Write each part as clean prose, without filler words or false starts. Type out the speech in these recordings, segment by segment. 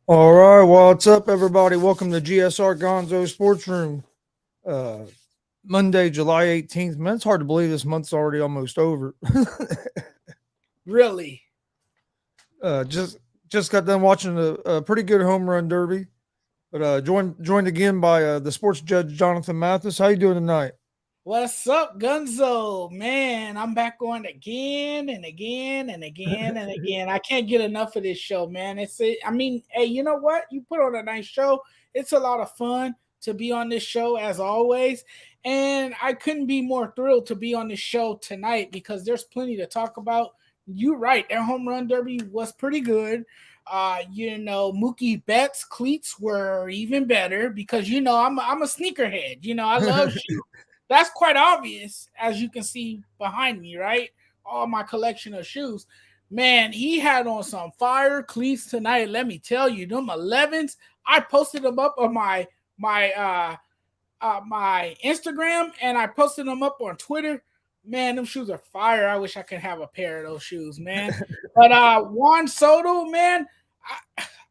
All right, well, what's up, everybody? Welcome to GSR Gonzo'S Sports Room. Monday, July 18th. Man, it's hard to believe this month's already almost over. Really? Just got done watching a pretty good home run derby, but joined again by the sports judge Jonathan Mathis. How you doing tonight? What's up, Gonzo? Man, I'm back on again and again and again and again. I can't get enough of this show, man. Hey, you know what? You put on a nice show. It's a lot of fun to be on this show as always. And I couldn't be more thrilled to be on this show tonight because there's plenty to talk about. You're right. Their home run derby was pretty good. Mookie Betts cleats were even better because, I'm a sneakerhead. I love shoes. That's quite obvious, as you can see behind me, right? All my collection of shoes. Man, he had on some fire cleats tonight. Let me tell you, them 11s. I posted them up on my Instagram, and I posted them up on Twitter. Man, them shoes are fire. I wish I could have a pair of those shoes, man. But Juan Soto, man,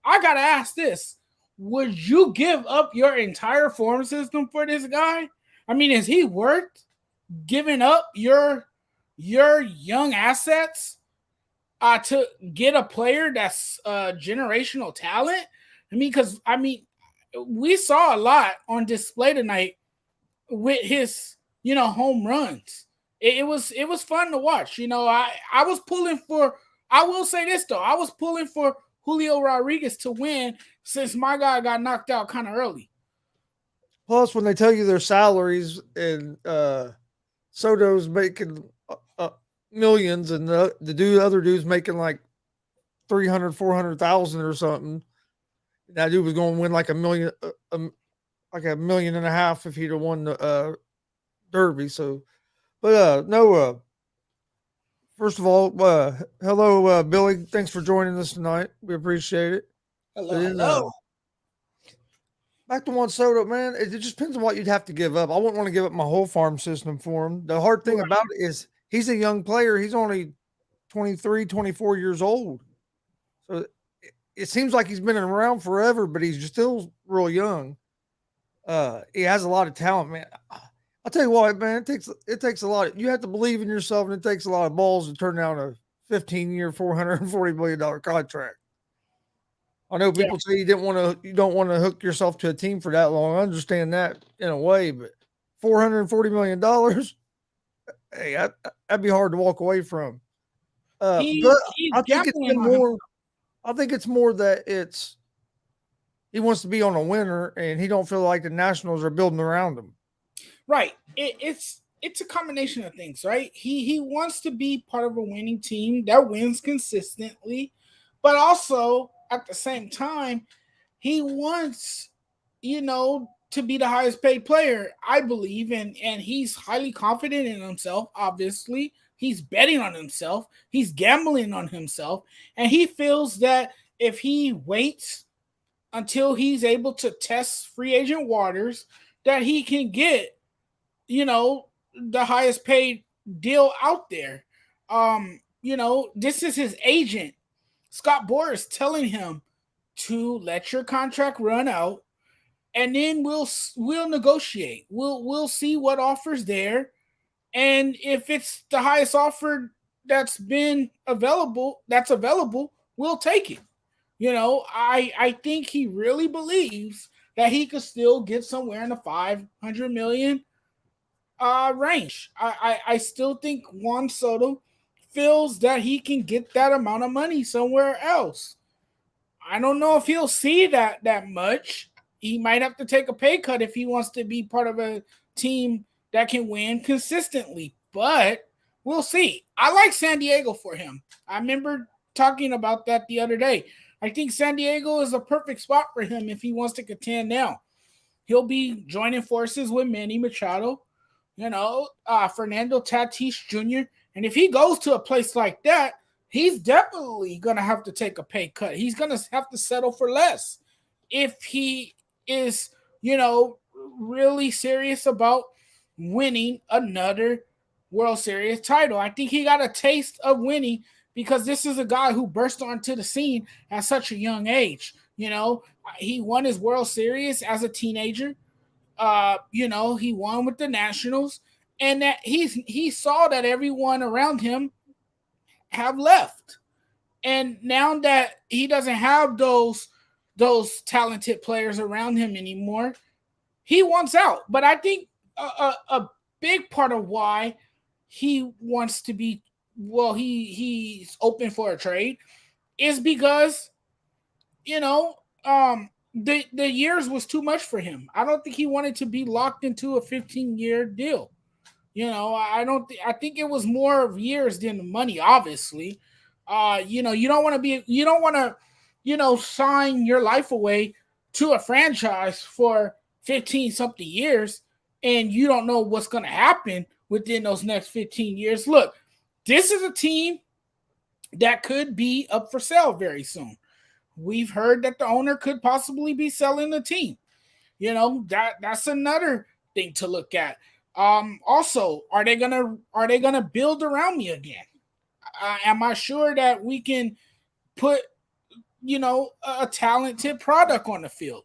I gotta ask this: would you give up your entire form system for this guy? I mean, is he worth giving up your young assets to get a player that's generational talent? Because we saw a lot on display tonight with his home runs. It was fun to watch. I was pulling for. I will say this though, I was pulling for Julio Rodriguez to win since my guy got knocked out kind of early. Plus, when they tell you their salaries and Soto's making millions and the other dude's making like 400,000 or something, that dude was going to win like a million, like $1.5 million if he'd have won the Derby. So, but no. First of all, hello, Billy. Thanks for joining us tonight. We appreciate it. Hello. Back to Juan Soto, man. It just depends on what you'd have to give up. I wouldn't want to give up my whole farm system for him. The hard thing about it is he's a young player. He's only 23, 24 years old. So it seems like he's been around forever, but he's still real young. He has a lot of talent, man. I'll tell you what, man. It takes a lot. You have to believe in yourself, and it takes a lot of balls to turn down a 15-year, $440 million contract. I know people say you don't want to hook yourself to a team for that long. I understand that in a way, but $440 million, hey, that'd be hard to walk away from. But I think it's been more. I think it's more that he wants to be on a winner, and he don't feel like the Nationals are building around him. Right. It's a combination of things, right? He wants to be part of a winning team that wins consistently, but also at the same time, he wants, to be the highest paid player, I believe, and he's highly confident in himself, obviously. He's betting on himself. He's gambling on himself. And he feels that if he waits until he's able to test free agent waters, that he can get, the highest paid deal out there. This is his agent, Scott Boras, telling him to let your contract run out and then we'll negotiate. We'll see what offers there, and if it's the highest offer that's available, we'll take it. I think he really believes that he could still get somewhere in the 500 million range. I still think Juan Soto feels that he can get that amount of money somewhere else. I don't know if he'll see that much. He might have to take a pay cut if he wants to be part of a team that can win consistently, but we'll see. I like San Diego for him. I remember talking about that the other day. I think San Diego is a perfect spot for him if he wants to contend now. He'll be joining forces with Manny Machado, Fernando Tatis Jr. And if he goes to a place like that, he's definitely going to have to take a pay cut. He's going to have to settle for less if he is, really serious about winning another World Series title. I think he got a taste of winning because this is a guy who burst onto the scene at such a young age. He won his World Series as a teenager. He won with the Nationals, and that he saw that everyone around him have left. And now that he doesn't have those talented players around him anymore, he wants out. But I think a big part of why he wants to be, he's open for a trade is because, the years was too much for him. I don't think he wanted to be locked into a 15-year deal. I think it was more of years than the money, obviously. You don't want to sign your life away to a franchise for 15 something years and you don't know what's going to happen within those next 15 years. Look, this is a team that could be up for sale very soon. We've heard that the owner could possibly be selling the team. That's another thing to look at. Also, are they gonna build around me again? Am I sure that we can put a talented product on the field?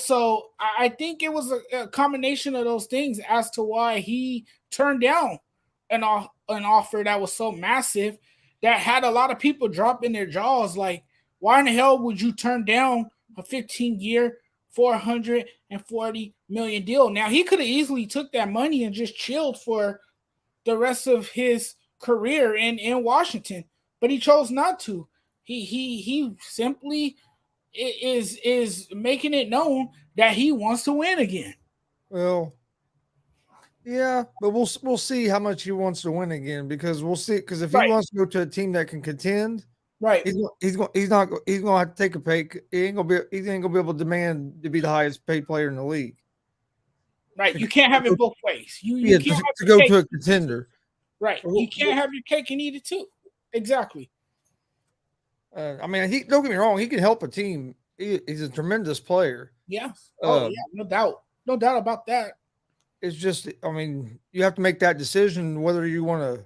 So I think it was a combination of those things as to why he turned down an offer that was so massive that had a lot of people dropping their jaws. Like, why in the hell would you turn down a 15-year, $440 million deal? Now, he could have easily took that money and just chilled for the rest of his career in Washington, but he chose not to. He simply is making it known that he wants to win again. Well, yeah, but we'll see how much he wants to win again because we'll see. Because if he wants to go to a team that can contend, right, he's going to have to take a pay. He ain't gonna be able to demand to be the highest paid player in the league. Right, you can't have it both ways. You can't have to go to a contender. Right, you can't have your cake and eat it too. Exactly. I mean, don't get me wrong. He can help a team. He's a tremendous player. Yeah. Yeah, no doubt about that. It's just, I mean, you have to make that decision whether you want to,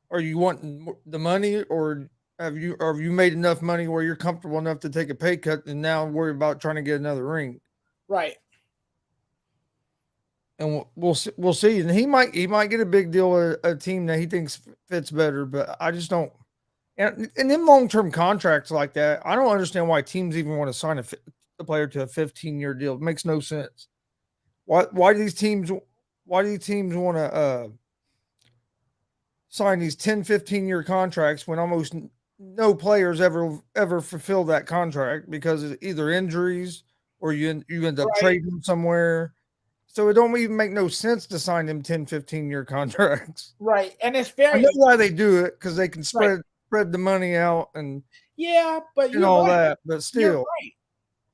or you want the money, or have you made enough money where you're comfortable enough to take a pay cut and now worry about trying to get another ring. Right. And we'll see. And he might get a big deal with a team that he thinks fits better, but I just don't. And in long-term contracts like that, I don't understand why teams even want to sign a player to a 15-year deal. It makes no sense. Why do these teams want to sign these 10, 15-year contracts when almost no players ever fulfill that contract because of either injuries or you end up trading them somewhere. So it don't even make no sense to sign them 10, 15-year contracts. Right. And it's very. I know why they do it, because they can spread the money out and but and all that. But still, right.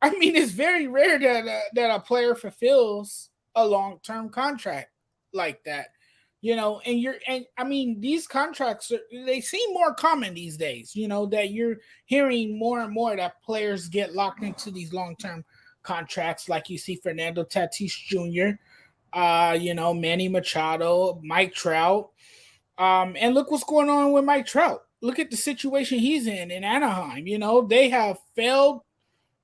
I mean, it's very rare that a player fulfills a long-term contract like that, and I mean, these contracts they seem more common these days. That you're hearing more and more that players get locked into these long-term contracts, like you see Fernando Tatis Jr., Manny Machado, Mike Trout, and look what's going on with Mike Trout. Look at the situation he's in Anaheim. They have failed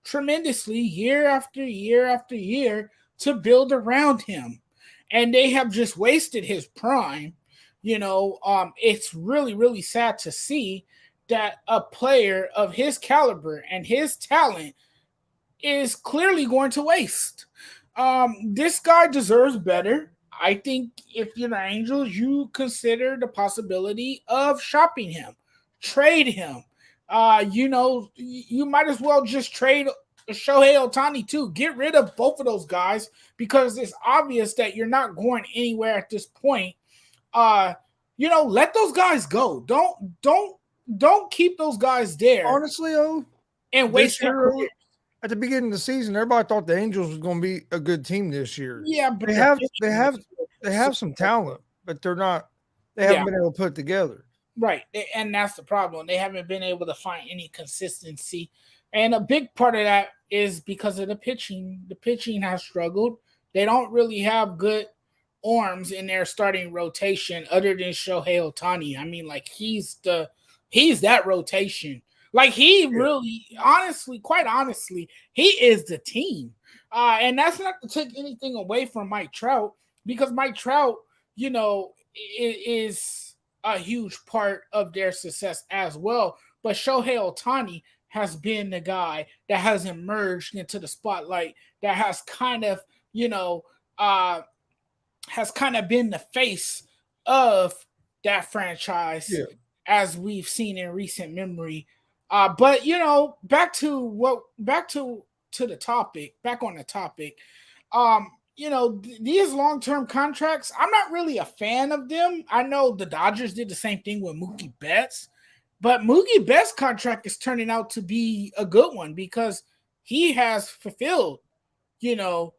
tremendously year after year after year to build around him. And they have just wasted his prime. It's really, really sad to see that a player of his caliber and his talent is clearly going to waste. This guy deserves better. I think if you're the Angels, you consider the possibility of shopping him, trade him. You might as well just trade Shohei Ohtani too. Get rid of both of those guys because it's obvious that you're not going anywhere at this point. Let those guys go. Don't keep those guys there. Honestly, and waste their career. At the beginning of the season, everybody thought the Angels was going to be a good team this year. Yeah, but they have some talent, but they're not. They haven't been able to put it together. Right, and that's the problem. They haven't been able to find any consistency, and a big part of that is because of the pitching. The pitching has struggled. They don't really have good arms in their starting rotation other than Shohei Ohtani. I mean, like he's that rotation. Like he really, quite honestly, he is the team. And that's not to take anything away from Mike Trout because Mike Trout, is a huge part of their success as well. But Shohei Ohtani has been the guy that has emerged into the spotlight that has kind of, been the face of that franchise as we've seen in recent memory. But back to the topic, back on the topic. These long-term contracts, I'm not really a fan of them. I know the Dodgers did the same thing with Mookie Betts, but Mookie Betts' contract is turning out to be a good one because he has fulfilled, the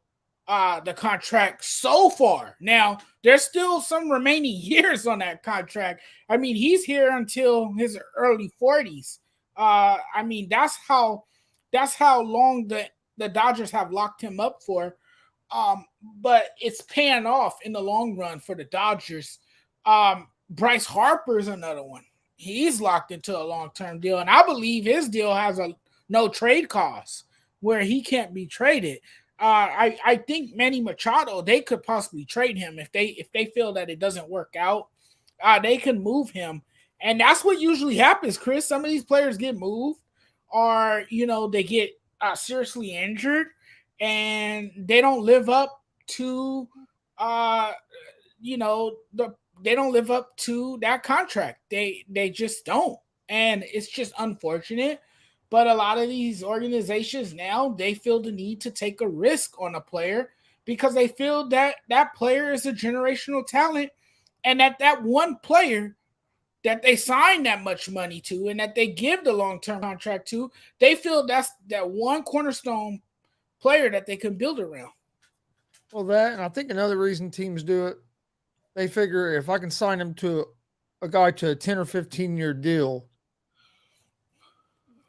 contract so far. Now, there's still some remaining years on that contract. I mean, he's here until his early 40s. That's how long the Dodgers have locked him up for. But it's paying off in the long run for the Dodgers. Bryce Harper is another one. He's locked into a long-term deal, and I believe his deal has a no trade clause where he can't be traded. I think Manny Machado, they could possibly trade him if they feel that it doesn't work out. They can move him. And that's what usually happens, Chris. Some of these players get moved or, they get seriously injured and they don't live up to, they don't live up to that contract. They just don't. And it's just unfortunate. But a lot of these organizations now, they feel the need to take a risk on a player because they feel that that player is a generational talent and that one player that they sign that much money to and that they give the long-term contract to, they feel that's that one cornerstone player that they can build around. Well, that, and I think another reason teams do it, they figure if I can sign him to a guy to a 10 or 15-year deal,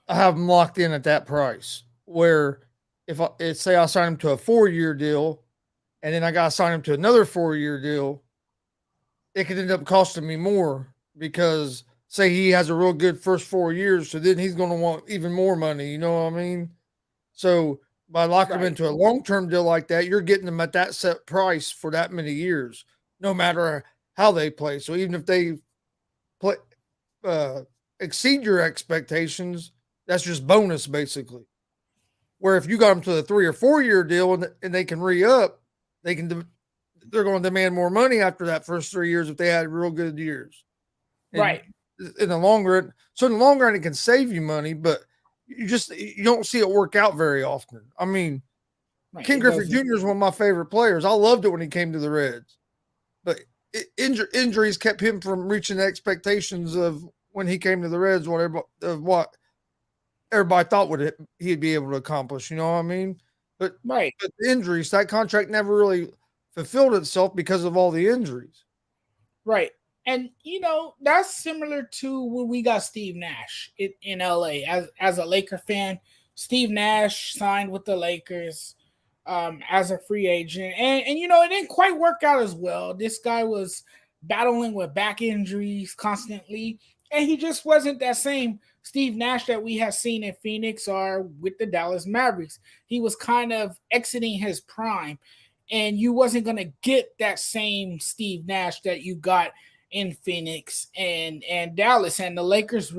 I have him locked in at that price. Where if say I sign him to a 4-year deal and then I got to sign him to another 4-year deal, it could end up costing me more because say he has a real good first 4 years, so then he's going to want even more money. You know what I mean? So by locking him into a long-term deal like that, you're getting them at that set price for that many years, no matter how they play. So even if they play exceed your expectations, that's just bonus basically. Where if you got them to the 3 or 4 year deal and they can re-up, they're going to demand more money after that first 3 years if they had real good years. Right. In the long run, it can save you money, but you don't see it work out very often. I mean, Ken Griffey Jr. is one of my favorite players. I loved it when he came to the Reds, but injuries kept him from reaching the expectations of when he came to the Reds, what everybody thought he'd be able to accomplish. You know what I mean? But the injuries, that contract never really fulfilled itself because of all the injuries. Right. And, that's similar to when we got Steve Nash in LA. As a Laker fan, Steve Nash signed with the Lakers as a free agent. And it didn't quite work out as well. This guy was battling with back injuries constantly. And he just wasn't that same Steve Nash that we have seen in Phoenix or with the Dallas Mavericks. He was kind of exiting his prime, and you wasn't going to get that same Steve Nash that you got in Phoenix and Dallas. And the Lakers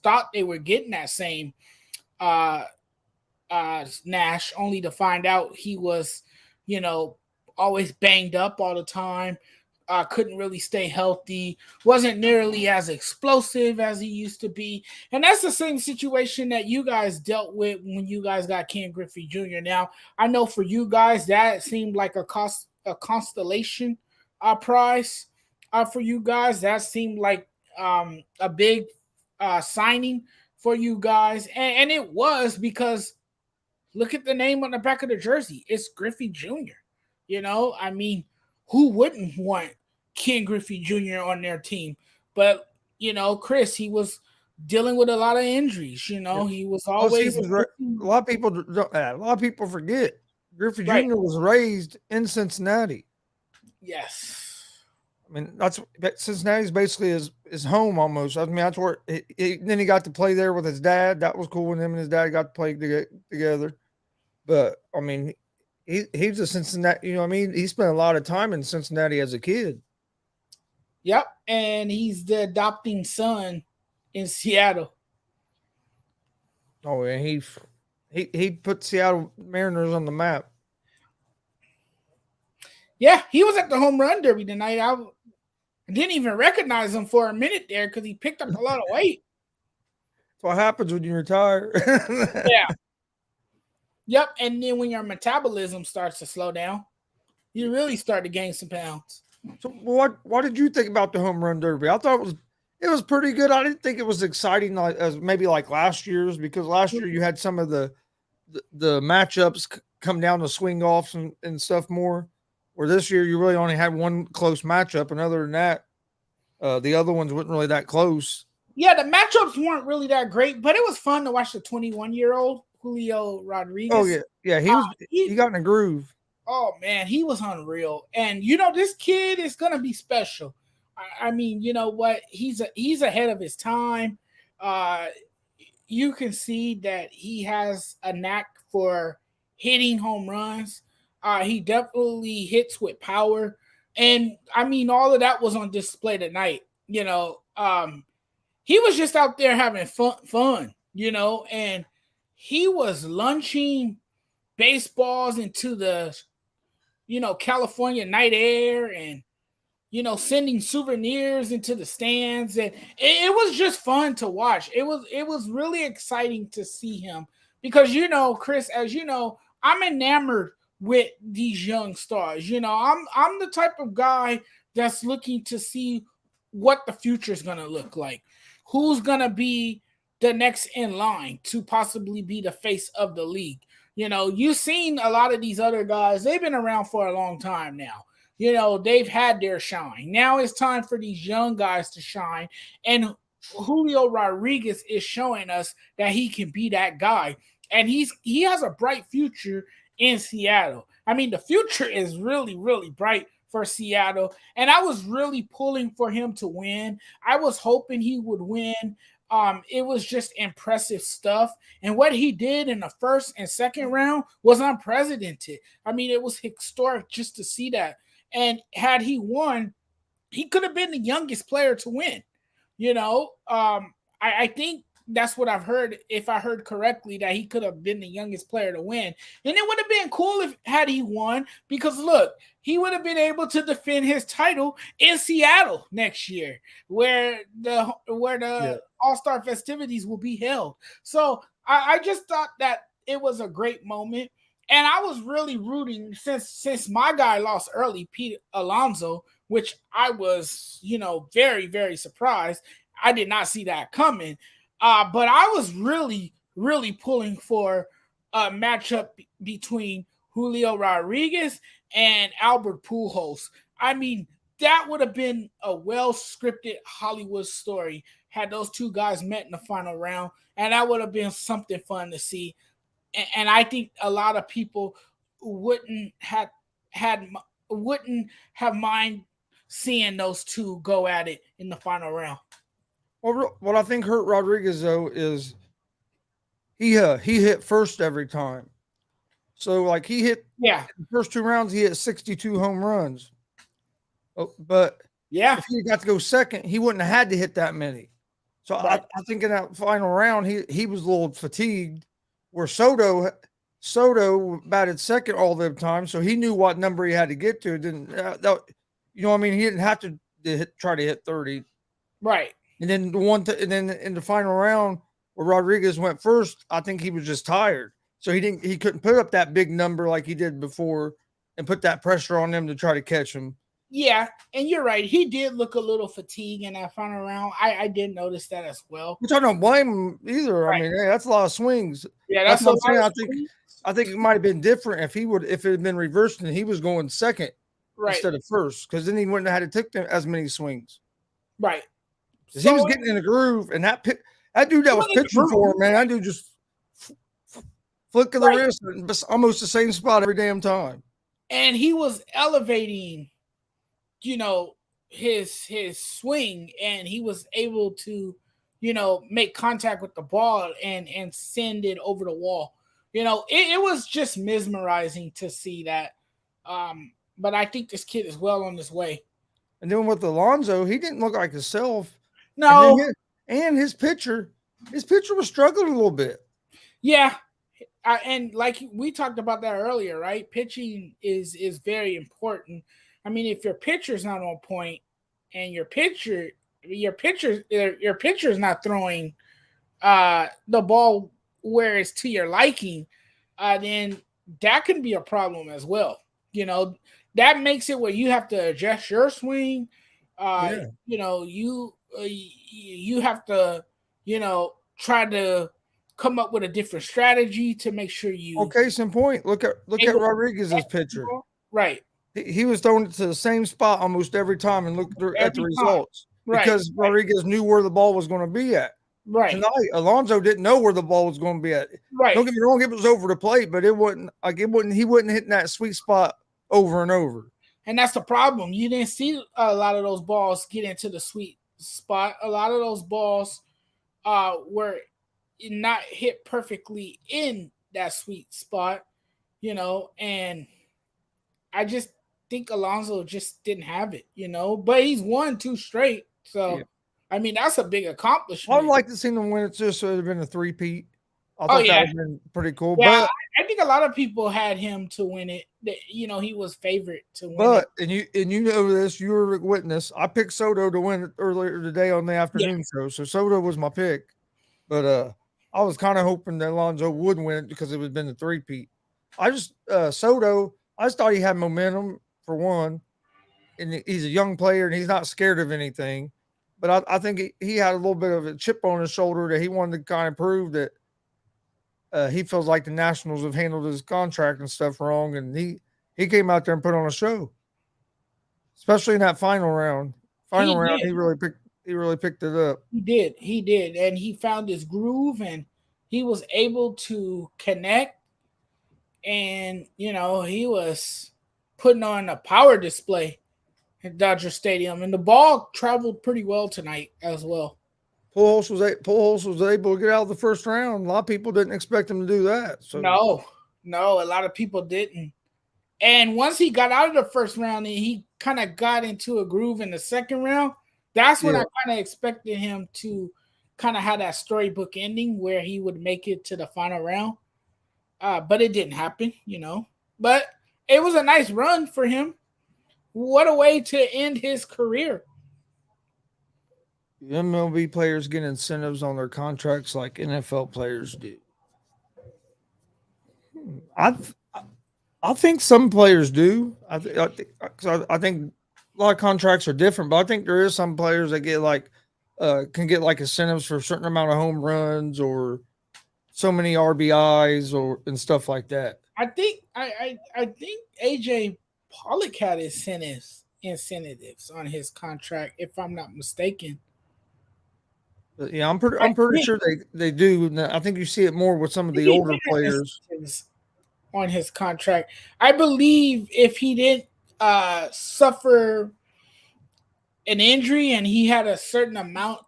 thought they were getting that same uh, Nash, only to find out he was, always banged up all the time. Couldn't really stay healthy, wasn't nearly as explosive as he used to be. And that's the same situation that you guys dealt with when you guys got Ken Griffey Jr. Now, I know for you guys, that seemed like a constellation prize for you guys. That seemed like a big signing for you guys. And it was because look at the name on the back of the jersey. It's Griffey Jr. I mean, who wouldn't want Ken Griffey Jr. on their team? But, Chris, he was dealing with a lot of injuries. He was always a lot of people forget Griffey Jr. was raised in Cincinnati. Yes. I mean, Cincinnati's basically his home almost. I mean, that's where then he got to play there with his dad. That was cool when him and his dad got to play together. But I mean, he's a Cincinnati. He spent a lot of time in Cincinnati as a kid. Yep, and he's the adopting son in Seattle. Oh, and he put Seattle Mariners on the map. Yeah, he was at the home run derby tonight. I didn't even recognize him for a minute there because he picked up a lot of weight. That's what happens when you retire. Yeah. Yep, and then when your metabolism starts to slow down, you really start to gain some pounds. So what did you think about the home run derby? I thought it was pretty good. I didn't think it was exciting as maybe like last year's, because last year you had some of the matchups come down to swing offs and stuff more. Where this year you really only had one close matchup, and other than that, the other ones weren't really that close. Yeah, the matchups weren't really that great, but it was fun to watch the 21-year-old Julio Rodriguez. Oh yeah, he got in a groove. Oh man, he was unreal, and this kid is gonna be special. I mean, you know what? He's ahead of his time. You can see that he has a knack for hitting home runs. He definitely hits with power, and I mean, all of that was on display tonight. He was just out there having fun, and he was launching baseballs into the, California night air, and, sending souvenirs into the stands. And it was just fun to watch. It was really exciting to see him because, Chris, as you know, I'm enamored with these young stars. I'm the type of guy that's looking to see what the future is going to look like. Who's going to be the next in line to possibly be the face of the league? You've seen a lot of these other guys. They've been around for a long time now. They've had their shine. Now it's time for these young guys to shine. And Julio Rodriguez is showing us that he can be that guy. And he has a bright future in Seattle. I mean, the future is really, really bright for Seattle. And I was really pulling for him to win. I was hoping he would win. It was just impressive stuff. And what he did in the first and second round was unprecedented. I mean, it was historic just to see that. And had he won, he could have been the youngest player to win. I think that's what I've heard, if I heard correctly, that he could have been the youngest player to win. And it would have been cool had he won, because look, he would have been able to defend his title in Seattle next year, where the All-Star festivities will be held. So I just thought that it was a great moment. And I was really rooting, since my guy lost early, Pete Alonso, which I was, very, very surprised. I did not see that coming. But I was really, really pulling for a matchup between Julio Rodriguez and Albert Pujols. I mean, that would have been a well-scripted Hollywood story had those two guys met in the final round, and that would have been something fun to see. And I think a lot of people wouldn't have mind seeing those two go at it in the final round. Well, what I think hurt Rodriguez though is he hit first every time. So like he hit the first 2 rounds, he hit 62 home runs. But if he got to go second, he wouldn't have had to hit that many. So I think in that final round, he was a little fatigued. Where Soto batted second all the time, so he knew what number he had to get to. Didn't you know? What I mean, he didn't have to try to hit 30. Right. And then and then in the final round where Rodriguez went first, I think he was just tired, so he couldn't put up that big number like he did before, and put that pressure on them to try to catch him. Yeah, and you're right. He did look a little fatigued in that final round. I did notice that as well. Which I don't blame him either. Right. I mean, hey, that's a lot of swings. Yeah, that's what I'm saying. I think it might have been different if it had been reversed and he was going second instead of first, because then he wouldn't have had to take as many swings. Right. So he was getting in the groove, and that dude that was pitching for him, man, that dude just flick of the wrist, almost the same spot every damn time. And he was elevating, his swing, and he was able to, make contact with the ball and send it over the wall. It was just mesmerizing to see that. But I think this kid is well on his way. And then with Alonso, he didn't look like himself. No. And his pitcher was struggling a little bit. Yeah. And like we talked about that earlier, right? Pitching is very important. I mean, if your pitcher's not on point and your pitcher is not throwing the ball where it's to your liking, then that can be a problem as well. That makes it where you have to adjust your swing. You have to, try to come up with a different strategy to make sure you. Okay, case in point, look at Rodriguez's pitcher. Right. He was throwing it to the same spot almost every time, and look at the results. Right. Because Rodriguez knew where the ball was going to be at. Right. Tonight, Alonso didn't know where the ball was going to be at. Right. Don't get me wrong, it was over the plate, but he wouldn't hit that sweet spot over and over. And that's the problem. You didn't see a lot of those balls get into the sweet spot. A lot of those balls were not hit perfectly in that sweet spot, and I just think Alonso just didn't have it, but he's won 2 straight. So, I mean, that's a big accomplishment. I'd like to see him win it just so it would have been a three-peat. I thought that would have been pretty cool. Yeah, but I think a lot of people had him to win it. He was favorite to win it. And you know this, you were a witness. I picked Soto to win it earlier today on the afternoon show. So Soto was my pick. But I was kind of hoping that Alonso would win it because it would have been a three-peat. Soto, I just thought he had momentum for one. And he's a young player and he's not scared of anything. But I think he had a little bit of a chip on his shoulder that he wanted to kind of prove that he feels like the Nationals have handled his contract and stuff wrong, and he came out there and put on a show, especially in that final round. He really picked it up. He did, and he found his groove, and he was able to connect, and he was putting on a power display at Dodger Stadium, and the ball traveled pretty well tonight as well. Pujols was able to get out of the first round. A lot of people didn't expect him to do that. So no, a lot of people didn't. And once he got out of the first round and he kind of got into a groove in the second round, that's when I kind of expected him to kind of have that storybook ending where he would make it to the final round. But it didn't happen, But it was a nice run for him. What a way to end his career. MLB players get incentives on their contracts like NFL players do. I think some players do. I think a lot of contracts are different, but I think there is some players that get can get incentives for a certain amount of home runs or so many RBIs and stuff like that. I think AJ Pollock had incentives on his contract, if I'm not mistaken. Yeah, I'm pretty sure they do. I think you see it more with some of the older players on his contract. I believe if he didn't suffer an injury and he had a certain amount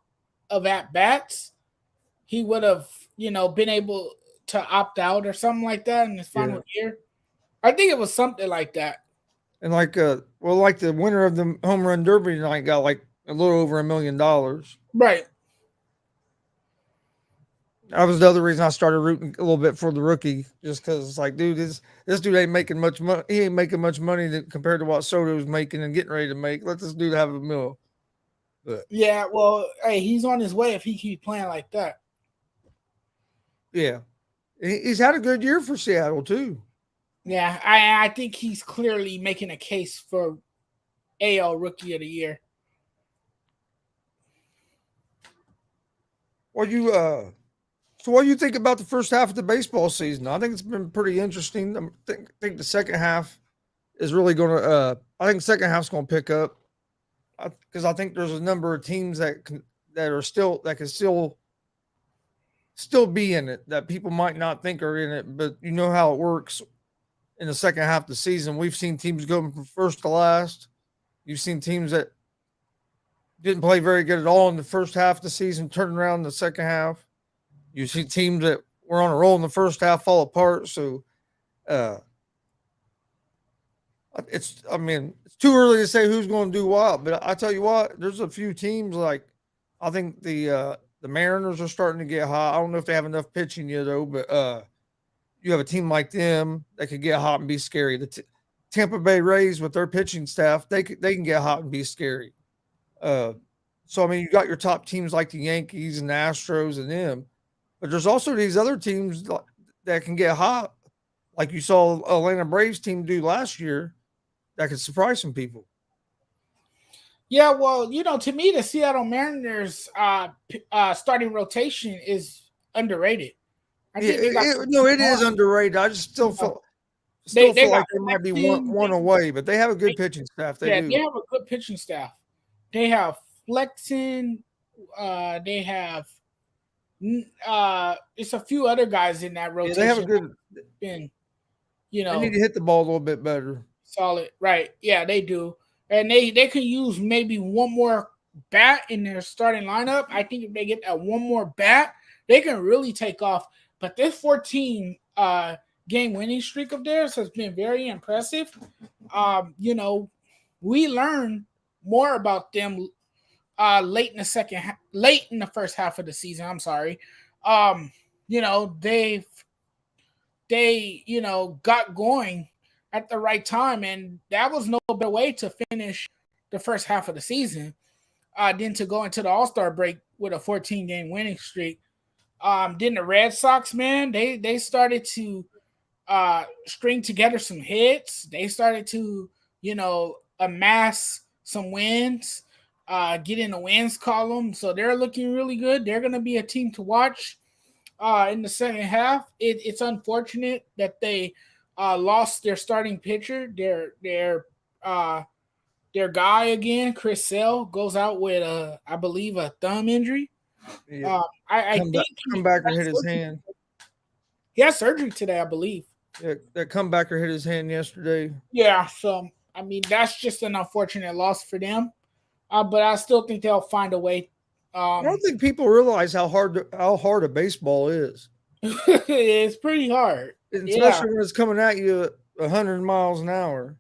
of at bats, he would have, been able to opt out or something like that in his final year. I think it was something like that. And like the winner of the home run derby tonight got like a little over $1 million. Right. That was the other reason I started rooting a little bit for the rookie, just because it's like, dude, this dude ain't making much money. He ain't making much money compared to what Soto's making and getting ready to make. Let this dude have a mill. But yeah, well, hey, he's on his way if he keeps playing like that. Yeah, he's had a good year for Seattle too. Yeah, I think he's clearly making a case for AL Rookie of the Year. So what do you think about the first half of the baseball season? I think it's been pretty interesting. I think the second half is really going to. I think the second half's going to pick up because I think there's a number of teams that can still be in it that people might not think are in it, but you know how it works in the second half of the season. We've seen teams go from first to last. You've seen teams that didn't play very good at all in the first half of the season turn around in the second half. You see teams that were on a roll in the first half fall apart. So it's too early to say who's going to do what, but I tell you what, there's a few teams like I think the Mariners are starting to get hot. I don't know if they have enough pitching yet though, but you have a team like them that could get hot and be scary. The Tampa Bay Rays with their pitching staff, they can get hot and be scary. So you got your top teams like the Yankees and the Astros and them, but there's also these other teams that can get hot, like you saw Atlanta Braves team do last year, that could surprise some people. Yeah, well, to me, the Seattle Mariners starting rotation is underrated. I think it is underrated. I just still feel like they might be one away, but they have a good pitching staff. They do. They have a good pitching staff. They have Flexen. They have it's a few other guys in that rotation. Yeah, they have a good. Been, they need to hit the ball a little bit better. Solid, right? Yeah, they do, and they can use maybe one more bat in their starting lineup. I think if they get that one more bat, they can really take off. But this 14 game winning streak of theirs has been very impressive. We learned more about them late in the first half of the season. I'm sorry. They got going at the right time, and that was no better way to finish the first half of the season than to go into the All-Star break with a 14-game winning streak. Then the Red Sox, man, they started to string together some hits. They started to, amass some wins, get in the wins column. So they're looking really good. They're going to be a team to watch in the second half. It's unfortunate that they lost their starting pitcher. Their guy again, Chris Sale, goes out with I believe a thumb injury. Yeah. I think comebacker hit his hand. He had surgery today, I believe. Yeah, that comebacker hit his hand yesterday. Yeah, so that's just an unfortunate loss for them. But I still think they'll find a way. I don't think people realize how hard a baseball is. It's pretty hard, especially when it's coming at you at 100 miles an hour.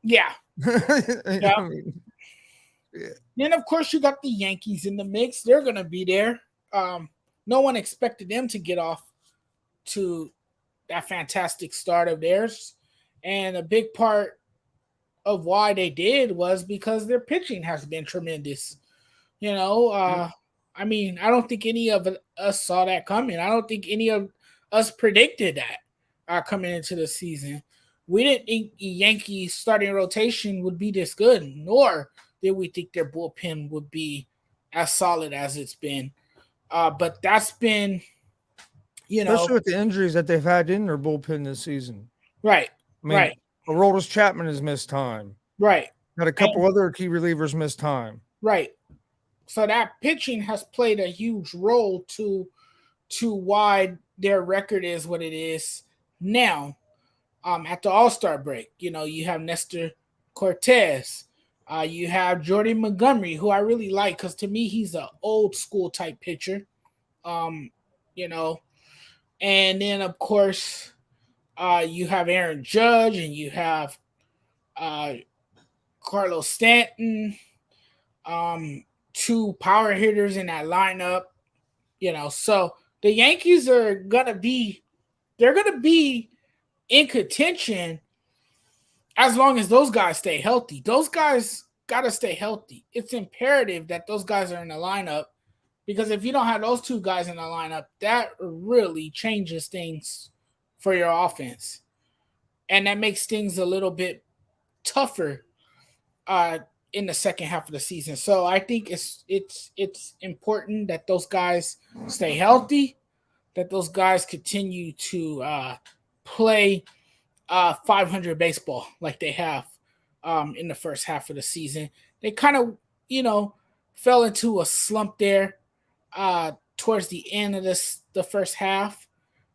Yeah. Yeah. Then of course you got the Yankees in the mix. They're gonna be there. No one expected them to get off to that fantastic start of theirs, and a big part of why they did was because their pitching has been tremendous. I don't think any of us saw that coming. I don't think any of us predicted that coming into the season. We didn't think the Yankees starting rotation would be this good, nor did we think their bullpen would be as solid as it's been. But that's been, especially with the injuries that they've had in their bullpen this season. Right. Right. Aroldis Chapman has missed time. Right. Got a couple other key relievers missed time. Right. So that pitching has played a huge role to why their record is what it is now. At the All-Star break, you have Nestor Cortez, You have Jordan Montgomery, who I really like because to me he's an old school type pitcher. Um, you know, and then of course you have Aaron Judge and you have uh, Carlos Stanton, two power hitters in that lineup. So the Yankees they're gonna be in contention as long as those guys stay healthy. Those guys gotta stay healthy. It's imperative that those guys are in the lineup because if you don't have those two guys in the lineup, that really changes things for your offense. And that makes things a little bit tougher in the second half of the season. So I think it's important that those guys stay healthy, that those guys continue to play 500 baseball like they have in the first half of the season. They kind of, fell into a slump there towards the end of the first half.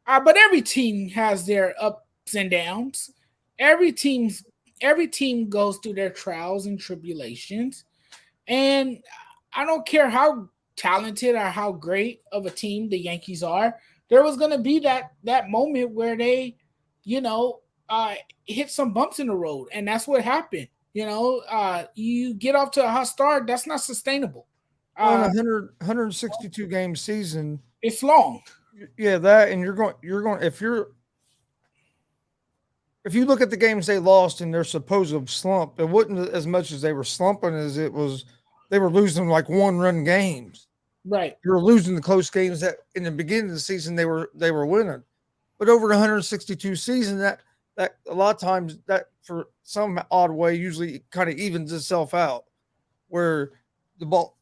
But every team has their ups and downs. Every team's every team goes through their trials and tribulations. And I don't care how talented or how great of a team the Yankees are, there was going to be that moment where they, you know, hit some bumps in the road, and that's what happened. You get off to a hot start, that's not sustainable. On a 162 game season, It's long. yeah, that, and if you look at the games they lost in their supposed slump, it wasn't as much as they were slumping as it was they were losing like 1-run games. Right. You were losing the close games that in the beginning of the season they were winning. But over the 162 season, that a lot of times that for some odd way usually kind of evens itself out, where the ball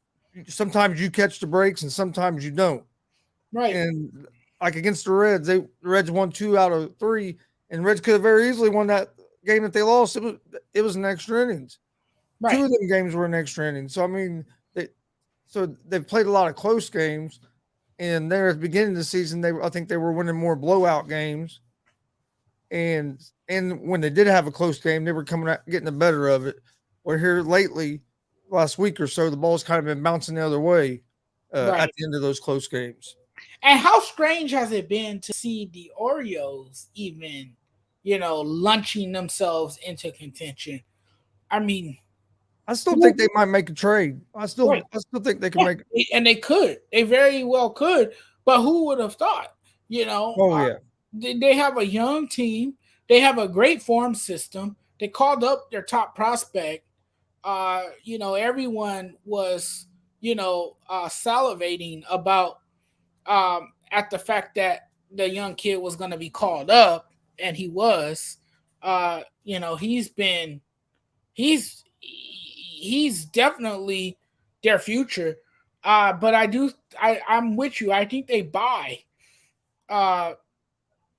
sometimes you catch the breaks and sometimes you don't. Right. And like against the Reds, the Reds won 2 out of 3, and Reds could have very easily won that game that they lost. It was in extra innings. Right. 2 of them games were in extra innings. So I mean, they've played a lot of close games, and there at the beginning of the season, I think they were winning more blowout games, and when they did have a close game, they were getting the better of it. Where here lately, last week or so, the ball's kind of been bouncing the other way at the end of those close games. And how strange has it been to see the Orioles even, launching themselves into contention? I mean, I still think they might make a trade. I still think they can make it. And they could. They very well could. But who would have thought? Oh, yeah. They have a young team. They have a great farm system. They called up their top prospect. Everyone was, salivating about at the fact that the young kid was going to be called up, and he was. He's definitely their future. But I'm with you. I think they buy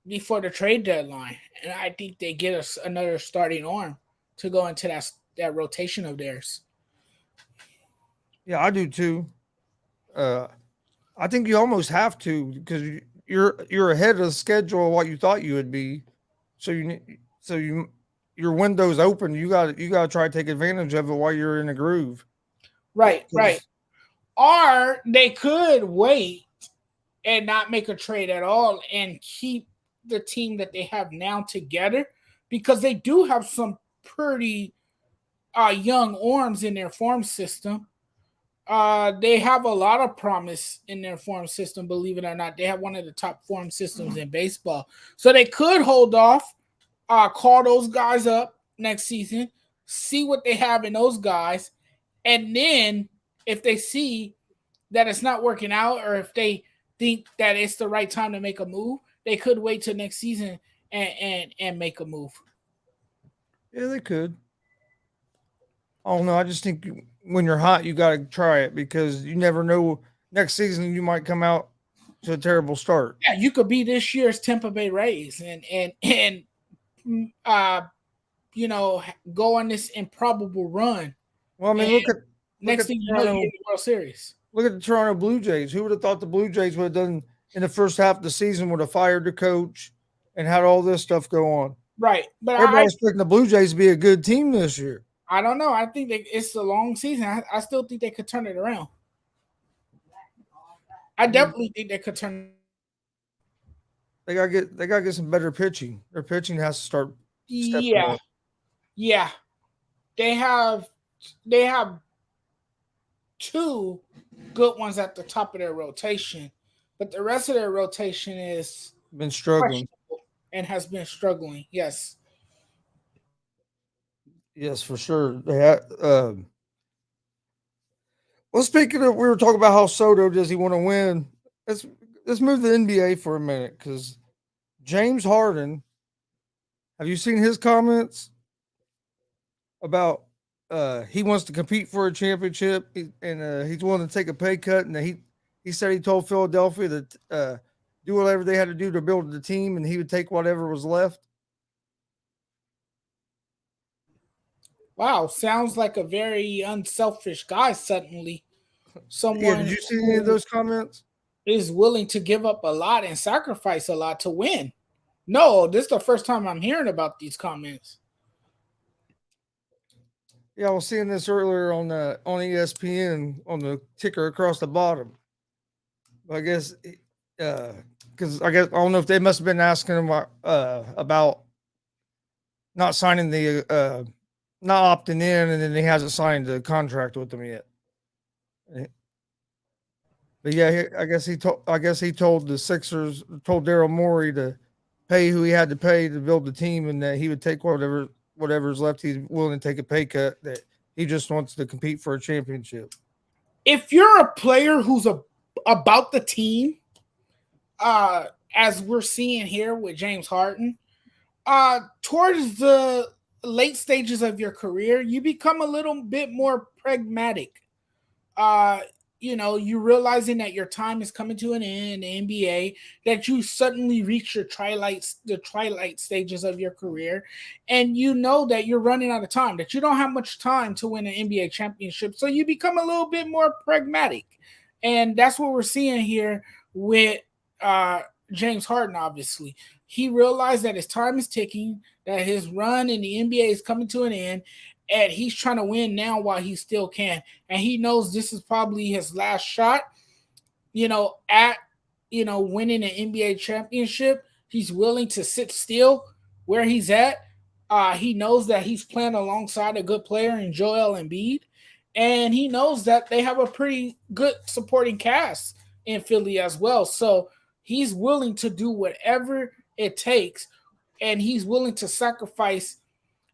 before the trade deadline, and I think they get us another starting arm to go into that rotation of theirs. Yeah, I do too. I think you almost have to because you're ahead of the schedule of what you thought you would be. So your window's open. You got to try to take advantage of it while you're in a groove. Right. Or they could wait and not make a trade at all and keep the team that they have now together, because they do have some pretty young arms in their farm system. They have a lot of promise in their farm system, believe it or not. They have one of the top farm systems in baseball. So they could hold off, call those guys up next season, see what they have in those guys, and then if they see that it's not working out, or if they think that it's the right time to make a move, they could wait till next season and make a move. Yeah, they could. Oh no, I just think when you're hot, you got to try it because you never know. Next season, you might come out to a terrible start. Yeah, you could be this year's Tampa Bay Rays and go on this improbable run. Well, I mean, look at next thing you know, you're in the World Series. Look at the Toronto Blue Jays. Who would have thought the Blue Jays would have done in the first half of the season, would have fired the coach and had all this stuff go on? Right. But everybody's expecting the Blue Jays to be a good team this year. I don't know. I think it's a long season. I still think they could turn it around. I definitely think they could turn. They gotta get some better pitching. Their pitching has to start stepping Yeah, up. yeah. They have they have two good ones at the top of their rotation, but the rest of their rotation is Been struggling. questionable and has been struggling. Yes. Yes, for sure. They had. Well, speaking of, we were talking about how Soto does he want to win. Let's let's move to the NBA for a minute because James Harden. Have you seen his comments about he wants to compete for a championship and he's willing to take a pay cut and he said he told Philadelphia that do whatever they had to do to build the team and he would take whatever was left. Wow, sounds like a very unselfish guy suddenly. Yeah, did Someone you see any of who those comments? is willing to give up a lot and sacrifice a lot to win. No, this is the first time I'm hearing about these comments. Yeah, I was seeing this earlier on ESPN on the ticker across the bottom. I guess because I guess I don't know if they must have been asking him about not signing the not opting in, and then he hasn't signed the contract with them yet. But yeah, I guess he told the Sixers told Daryl Morey to pay who he had to pay to build the team, and that he would take whatever's left. He's willing to take a pay cut. That he just wants to compete for a championship. If you're a player who's about the team, as we're seeing here with James Harden, towards the late stages of your career, you become a little bit more pragmatic. Uh, you realizing that your time is coming to an end in the NBA, that you suddenly reach the twilight stages of your career, and you know that you're running out of time, that you don't have much time to win an NBA championship. So you become a little bit more pragmatic. And that's what we're seeing here with uh, James Harden, obviously. He realized that his time is ticking, that his run in the NBA is coming to an end, and he's trying to win now while he still can. And he knows this is probably his last shot, at winning an NBA championship. He's willing to sit still where he's at. He knows that he's playing alongside a good player in Joel Embiid, and he knows that they have a pretty good supporting cast in Philly as well. So he's willing to do whatever it takes, and he's willing to sacrifice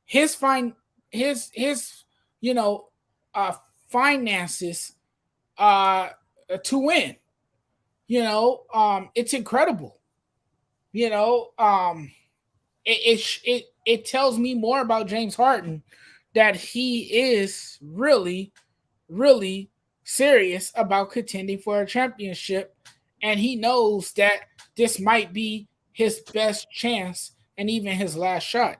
his fine his you know uh finances to win. It's incredible. you know um it tells me more about James Harden, that he is really, really serious about contending for a championship, and he knows that this might be his best chance and even his last shot.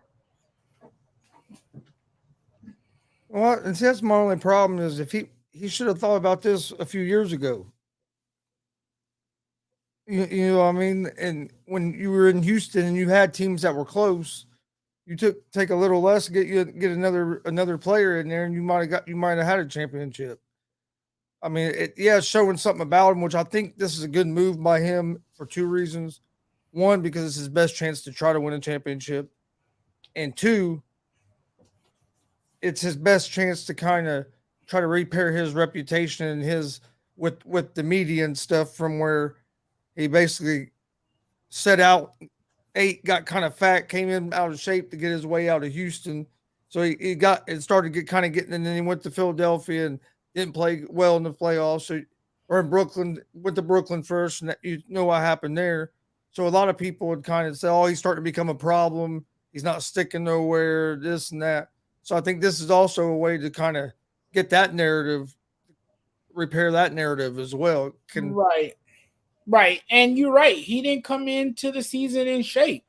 Well, and see, that's my only problem is if he should have thought about this a few years ago. You know what I mean? And when you were in Houston and you had teams that were close, you take a little less, get another player in there, and you might have had a championship. I mean, it's showing something about him, which I think this is a good move by him for two reasons. One, because it's his best chance to try to win a championship, and two, it's his best chance to kind of try to repair his reputation and his with the media and stuff from where he basically set out, ate, got kind of fat, came in out of shape to get his way out of Houston. So he got it started getting, and then he went to Philadelphia and didn't play well in the playoffs. So, or in Brooklyn, went to Brooklyn first, and you know what happened there. So a lot of people would kind of say, "Oh, he's starting to become a problem. He's not sticking nowhere. This and that." So I think this is also a way to kind of get that narrative, repair that narrative as well. Right. And you're right. He didn't come into the season in shape.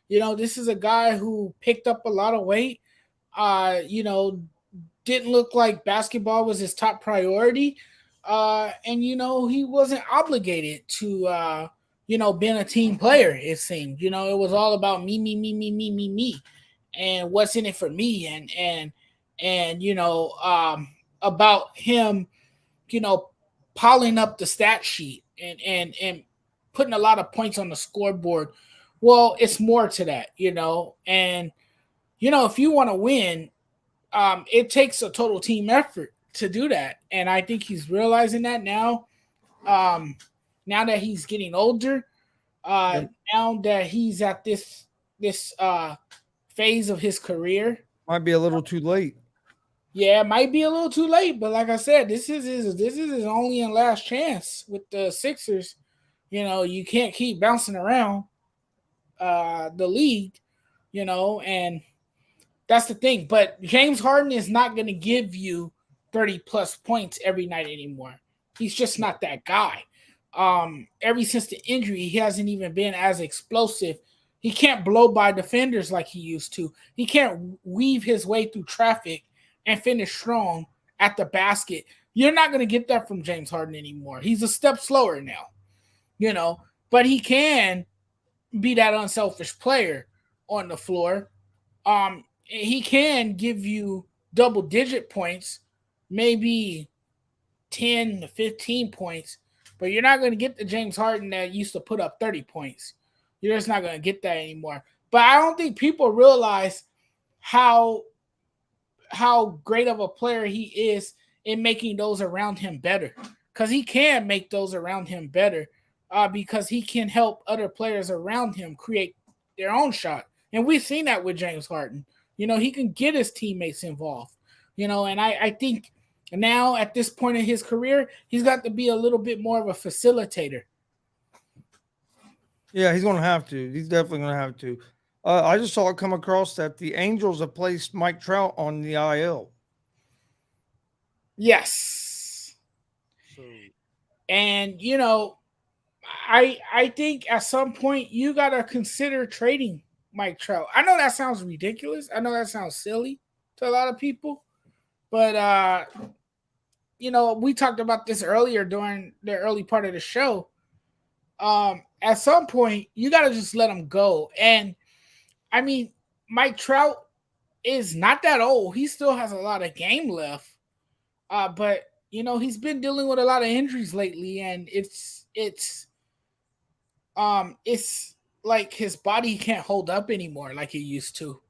This is a guy who picked up a lot of weight. Uh, you know, didn't look like basketball was his top priority. And he wasn't obligated to being a team player, it seemed. It was all about me, me, me, me, me, me, me. And what's in it for me, and about him, piling up the stat sheet and putting a lot of points on the scoreboard. Well, it's more to that, and if you want to win, it takes a total team effort to do that, and I think he's realizing that now. Now that he's getting older, now that he's at this phase of his career, Might be a little too late. yeah, it might be a little too late, but like I said, this is his only and last chance with the Sixers. You can't keep bouncing around the league, and that's the thing. But James Harden is not going to give you 30 plus points every night anymore. He's just not that guy. Ever since the injury, he hasn't even been as explosive. He can't blow by defenders like he used to. He can't weave his way through traffic and finish strong at the basket. You're not going to get that from James Harden anymore. He's a step slower now, but he can be that unselfish player on the floor. He can give you double-digit points, maybe 10 to 15 points, but you're not going to get the James Harden that used to put up 30 points. You're just not going to get that anymore. But I don't think people realize how great of a player he is in making those around him better, because he can make those around him better because he can help other players around him create their own shot. And we've seen that with James Harden. He can get his teammates involved, and I think now at this point in his career, he's got to be a little bit more of a facilitator. Yeah, he's going to have to. He's definitely going to have to. I just saw it come across that the Angels have placed Mike Trout on the IL. Yes. So, and I think at some point you got to consider trading Mike Trout. I know that sounds ridiculous. I know that sounds silly to a lot of people, but we talked about this earlier during the early part of the show. At some point you got to just let him go. And I mean, Mike Trout is not that old. He still has a lot of game left. But he's been dealing with a lot of injuries lately, and it's like his body can't hold up anymore like it used to.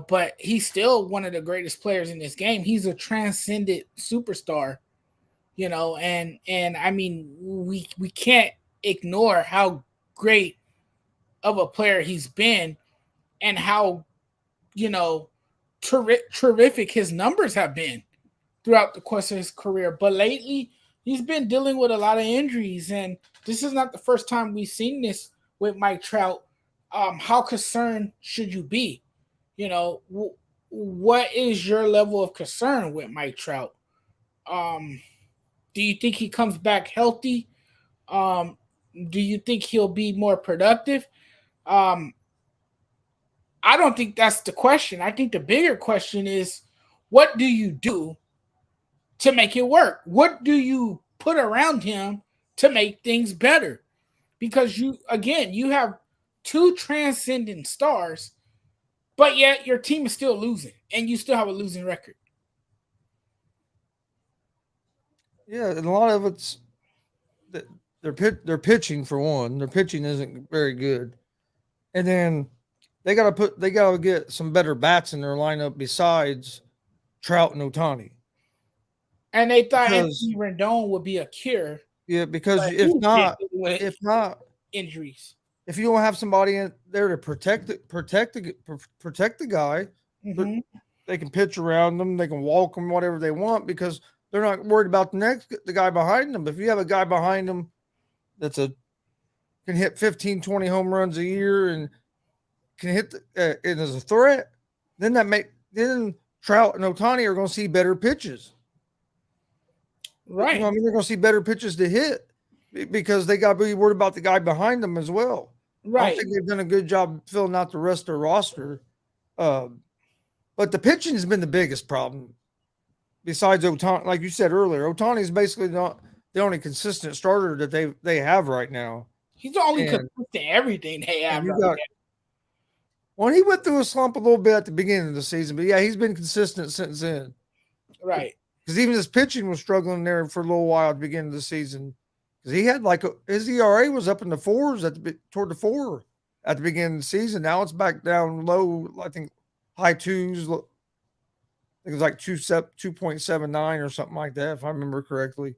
But he's still one of the greatest players in this game. He's a transcendent superstar. And I mean, we can't ignore how great of a player he's been and how terrific his numbers have been throughout the course of his career. But lately, he's been dealing with a lot of injuries, and this is not the first time we've seen this with Mike Trout. How concerned should you be? What is your level of concern with Mike Trout? Do you think he comes back healthy? Do you think he'll be more productive? I don't think that's the question. I think the bigger question is, what do you do to make it work? What do you put around him to make things better? Because you have two transcendent stars, but yet your team is still losing and you still have a losing record. yeah, and a lot of it's they're pitching for one. Their pitching isn't very good, and then they got to get some better bats in their lineup besides Trout and Ohtani. And they thought Because Anthony Rendon would be a cure. yeah, because But if he's not, dealing with if not, injuries. if you don't have somebody in there to protect the guy, Mm-hmm. they can pitch around them, they can walk them, whatever they want, because they're not worried about the guy behind them. If you have a guy behind them that's can hit 15, 20 home runs a year and can hit and is a threat, then then Trout and Ohtani are going to see better pitches. Right. I mean, they're going to see better pitches to hit because they got to be worried about the guy behind them as well. Right. I don't think they've done a good job filling out the rest of their roster. But the pitching has been the biggest problem. Besides Ohtani, like you said earlier, Ohtani is basically not the only consistent starter that they have right now. He's the only consistent everything they have. Well, he went through a slump a little bit at the beginning of the season, but yeah, he's been consistent since then. Right. Because even his pitching was struggling there for a little while at the beginning of the season. Because he had his ERA was up in the fours toward the four at the beginning of the season. Now it's back down low. I think high twos. I think it was like 2.79 or something like that, if I remember correctly.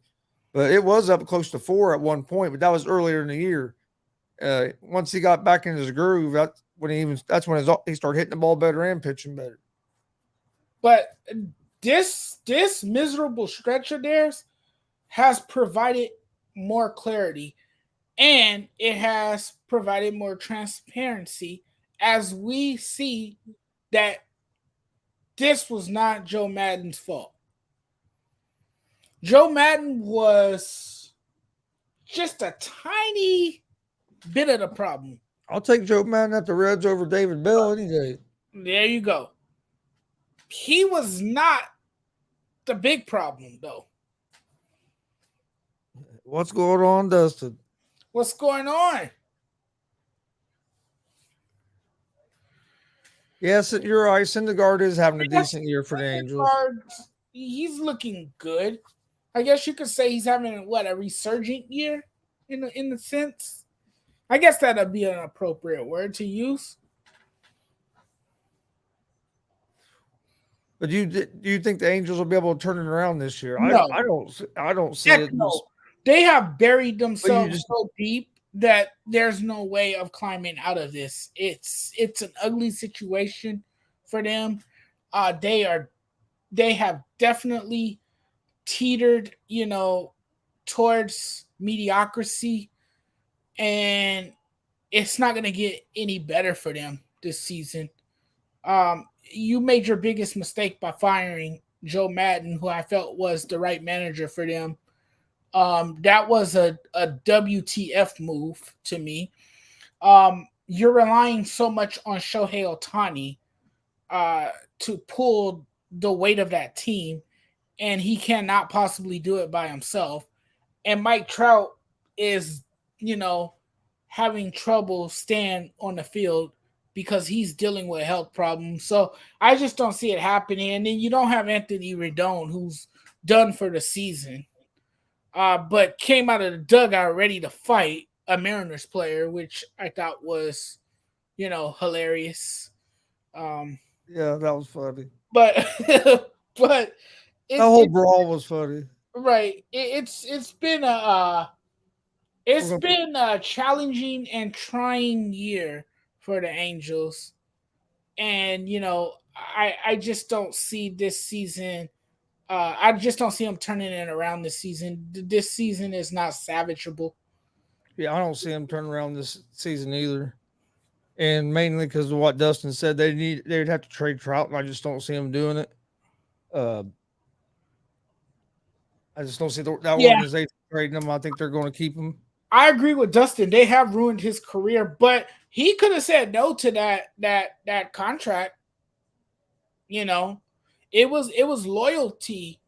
But it was up close to four at one point. But that was earlier in the year. Once he got back in his groove, that's when he started hitting the ball better and pitching better. But this miserable stretch of theirs has provided more clarity, and it has provided more transparency as we see that this was not Joe Madden's fault. Joe Madden was just a tiny bit of the problem. I'll take Joe Madden at the Reds over David Bell any day. There you go. He was not the big problem, though. What's going on, Dustin? What's going on? Yes, you're right. Syndergaard is having a decent year for the Angels. He's looking good. I guess you could say he's having a resurgent year in the sense. I guess that'd be an appropriate word to use. But do you think the Angels will be able to turn it around this year? No. I don't see it. No. They have buried themselves so deep that there's no way of climbing out of this. It's an ugly situation for them. They have definitely teetered, towards mediocrity, and it's not going to get any better for them this season. You made your biggest mistake by firing Joe Madden, who I felt was the right manager for them. That was a WTF move to me. You're relying so much on Shohei Ohtani to pull the weight of that team, and he cannot possibly do it by himself. And Mike Trout is, having trouble staying on the field because he's dealing with health problems. So I just don't see it happening. And then you don't have Anthony Rendon, who's done for the season, but came out of the dugout ready to fight a Mariners player, which I thought was, hilarious. Yeah, that was funny. But the whole brawl was funny. Right. It's been a challenging and trying year for the Angels. And, I just don't see this season. I just don't see them turning it around this season. This season is not salvageable. Yeah, I don't see them turning around this season either. And mainly because of what Dustin said, they'd have to trade Trout, and I just don't see them doing it. I just don't see that organization trading them. I think they're going to keep him. I agree with Dustin. They have ruined his career, but he could have said no to that contract. It was loyalty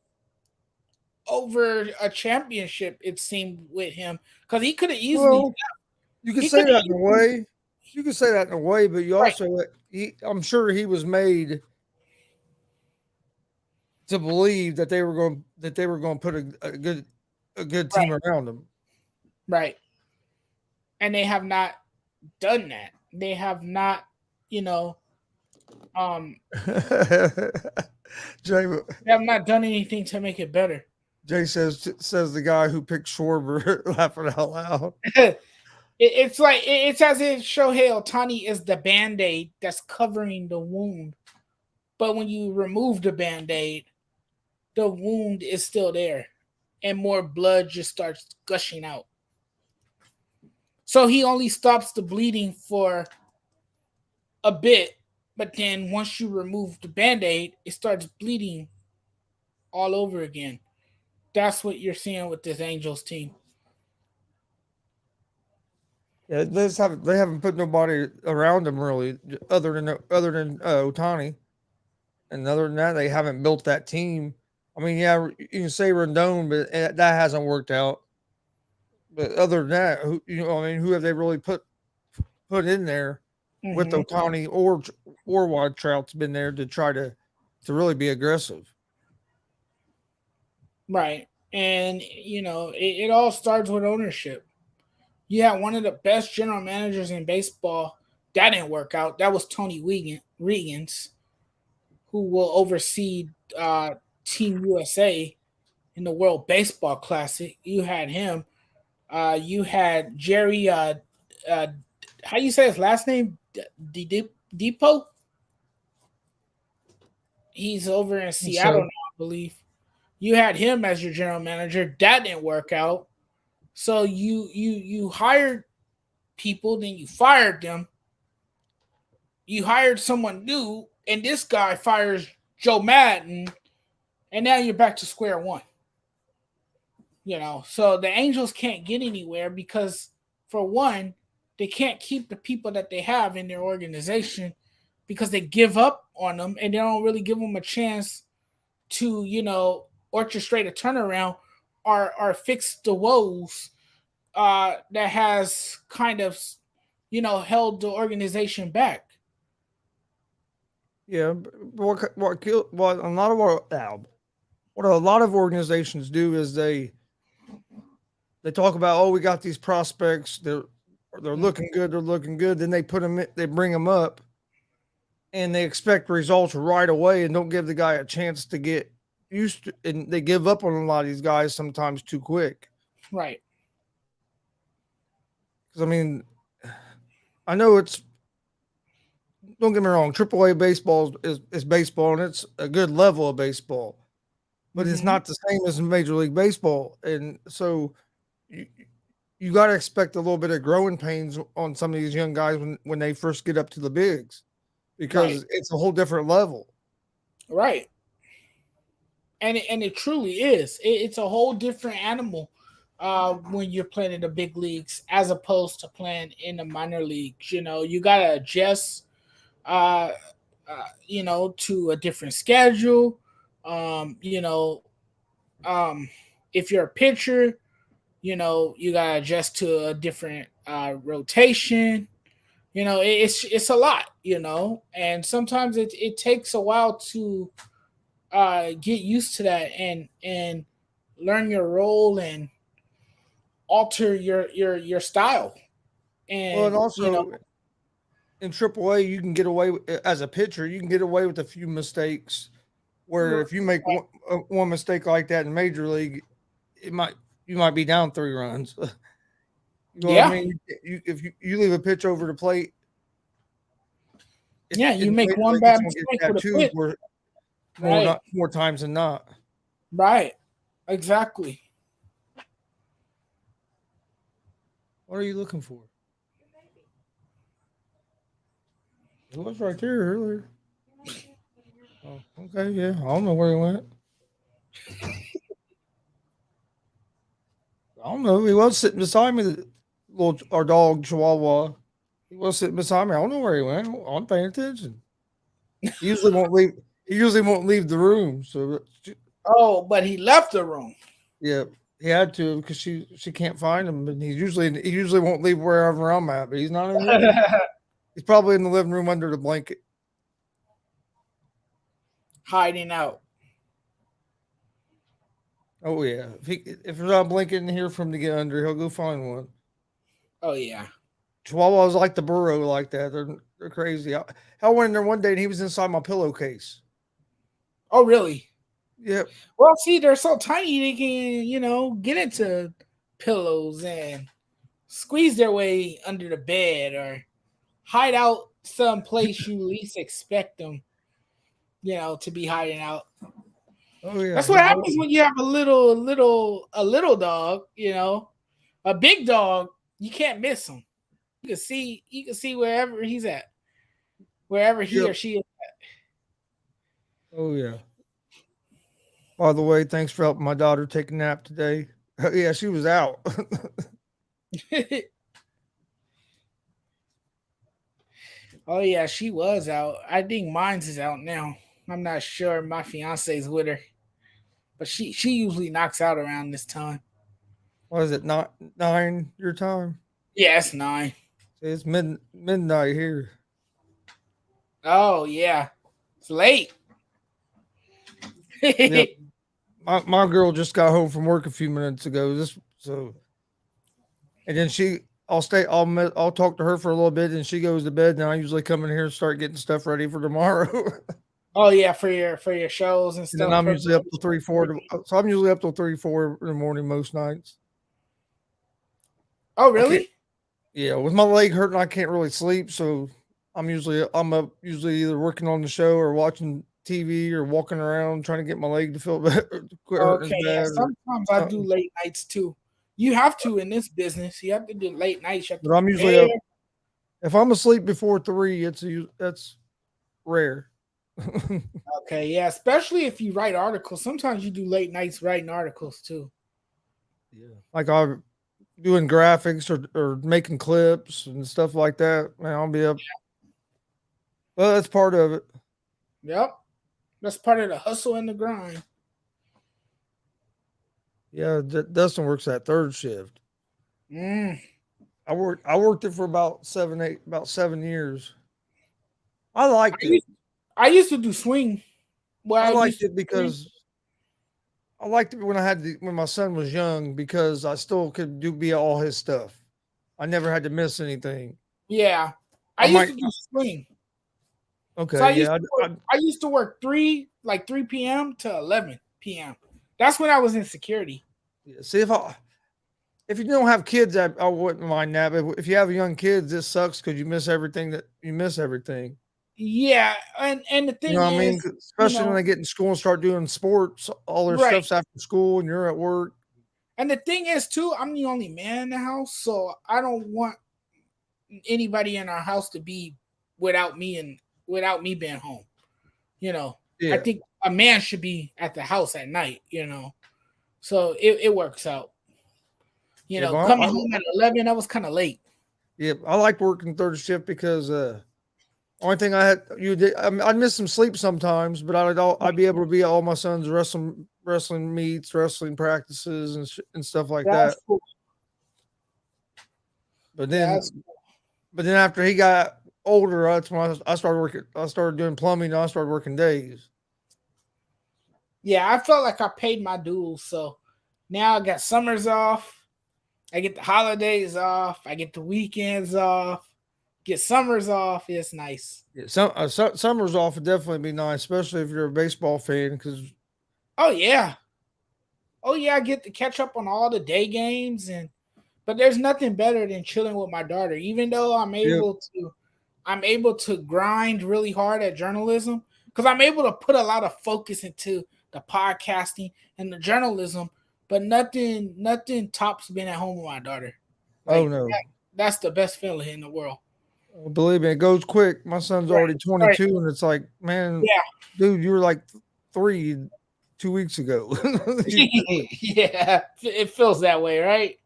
over a championship, it seemed, with him, because he could have easily. Well, you could say that in a way. You could say that in a way, but you also, I'm sure he was made to believe that they were going to put a good team around him. Right. And they have not done that. They have not, Jay, they have not done anything to make it better. Jay says the guy who picked Schwarber, laughing out loud. It's as if Shohei Ohtani is the Band-Aid that's covering the wound. But when you remove the Band-Aid, the wound is still there. And more blood just starts gushing out. So he only stops the bleeding for a bit. But then once you remove the Band-Aid, it starts bleeding all over again. That's what you're seeing with this Angels team. Yeah, they haven't put nobody around them really, other than Ohtani, and other than that, they haven't built that team. I mean, yeah, you can say Rendon, but that hasn't worked out. But other than that, who have they really put in there? with Otani or White Trout's been there to try to really be aggressive. Right. And, it all starts with ownership. You had one of the best general managers in baseball. That didn't work out. That was Tony Regans, who will oversee Team USA in the World Baseball Classic. You had him. You had Jerry, how you say his last name? Depot? He's over in Seattle now, I believe. You had him as your general manager. That didn't work out. So you hired people, then you fired them. You hired someone new, and this guy fires Joe Madden, and now you're back to square one. So the Angels can't get anywhere because, for one, they can't keep the people that they have in their organization because they give up on them and they don't really give them a chance to, orchestrate a turnaround or fix the woes that has kind of, held the organization back. Yeah, what a lot of organizations do is they talk about, oh, we got these prospects, they're looking good, then they bring them up, and they expect results right away and don't give the guy a chance to get used to, and they give up on a lot of these guys sometimes too quick. Right. Because I mean, I know don't get me wrong, AAA baseball is baseball, and it's a good level of baseball, but it's not the same as Major League Baseball. And so you got to expect a little bit of growing pains on some of these young guys when they first get up to the bigs, because it's a whole different level. Right. And it truly is. It's a whole different animal when you're playing in the big leagues as opposed to playing in the minor leagues. You got to adjust to a different schedule. If you're a pitcher, you gotta adjust to a different rotation. It's a lot, and sometimes it takes a while to get used to that and learn your role and alter your style. And also, in AAA, you can get away as a pitcher. You can get away with a few mistakes. Where if you make one mistake like that in Major League, you might be down 3 runs. You know what I mean? If you leave a pitch over the plate, you make one bad mistake with a pitch. More times than not. Right. Exactly. What are you looking for? It was right there earlier. Oh, okay, yeah. I don't know where he went. I don't know. He was sitting beside me, our dog Chihuahua. He was sitting beside me. I don't know where he went. I'm paying attention. He usually won't leave. He usually won't leave the room. So. Oh, but he left the room. Yeah, he had to because she can't find him. And he usually won't leave wherever I'm at. But he's not in there. He's probably in the living room under the blanket, hiding out. Oh yeah, if there's not a blanket in here for him to get under, he'll go find one. Oh yeah. Chihuahuas like the burrow like that. They're crazy. I went in there one day and he was inside my pillowcase. Oh really? Yep. Well, see, they're so tiny they can, get into pillows and squeeze their way under the bed or hide out someplace you least expect them, to be hiding out. Oh yeah. That's what happens when you have a little dog, A big dog, you can't miss him. You can see wherever he's at. Wherever he or she is at. Oh yeah. By the way, thanks for helping my daughter take a nap today. Yeah, she was out. Oh yeah, she was out. I think mine's is out now. I'm not sure. My fiance's with her, but she usually knocks out around this time. What is it? Not 9 your time? Yeah, it's 9. It's midnight here. Oh yeah, it's late. Yep. My girl just got home from work a few minutes ago. And then I'll talk to her for a little bit, and she goes to bed. And I usually come in here and start getting stuff ready for tomorrow. Oh yeah, for your shows and And then stuff. I'm usually up till 3, 4. So I'm usually up till 3, 4 in the morning most nights. Oh I can't. really? Yeah, with my leg hurting, I can't really sleep. So I'm up usually either working on the show or watching TV or walking around trying to get my leg to feel better, quit hurting as Okay, yeah. bad or Sometimes I do something. late nights too. You have to in this business. You have to do late nights. You have to But I'm usually prepare. up. If I'm asleep before 3, that's rare. Okay, yeah. Especially if you write articles. Sometimes you do late nights writing articles too. Yeah. Like I'm doing graphics or making clips and stuff like that. Man, I'll be up. Well, that's part of it. Yep. That's part of the hustle and the grind. Yeah, Dustin works that third shift. Mm. I worked it for about 7 years. I I liked it. used, I used to do swing. Well, I I liked used to it swing. because I liked it when my son was young because I still could be all his stuff. I never had to miss anything. Yeah. I I used might to do swing. So okay, yeah. I used to work 3 p.m. to 11 p.m. That's when I was in security. Yeah, see if you don't have kids, I wouldn't mind that. But if you have young kids, this sucks because you miss everything. Yeah, and the You know thing what I mean? is, 'Cause you especially when know, they get in school and start doing sports, all their right. stuff's after school, and you're at work. And the thing is too, I'm the only man in the house, so I don't want anybody in our house to be without me and without me being home. You know, I Yeah, think a man should be at the house at night. So it works out. yeah. Coming home at 11, that was kind of late. Yeah, I like working third shift because only thing I had you did I'd miss some sleep sometimes, but I'd be able to be at all my son's wrestling meets, wrestling practices, and stuff like That's that. cool. But Yeah, that's then but then after he got older, that's when I started working. I started doing plumbing. And I started working days. yeah. I felt like I paid my dues, so now I got summers off. I get the holidays off. I get the weekends off. Get summers off. It's nice. Yeah, summers off would definitely be nice, especially if you're a baseball fan. Because Oh yeah. Oh yeah. I get to catch up on all the day games but there's nothing better than chilling with my daughter. Even though yeah, I'm able to grind really hard at journalism because I'm able to put a lot of focus into the podcasting and the journalism. But nothing tops being at home with my daughter. oh Like no, that's the best feeling in the world. believe me, it goes quick. My son's Right. already Right. 22, and it's like, man, Yeah. dude, you were like 3 2 weeks ago. Yeah. It feels that way, right?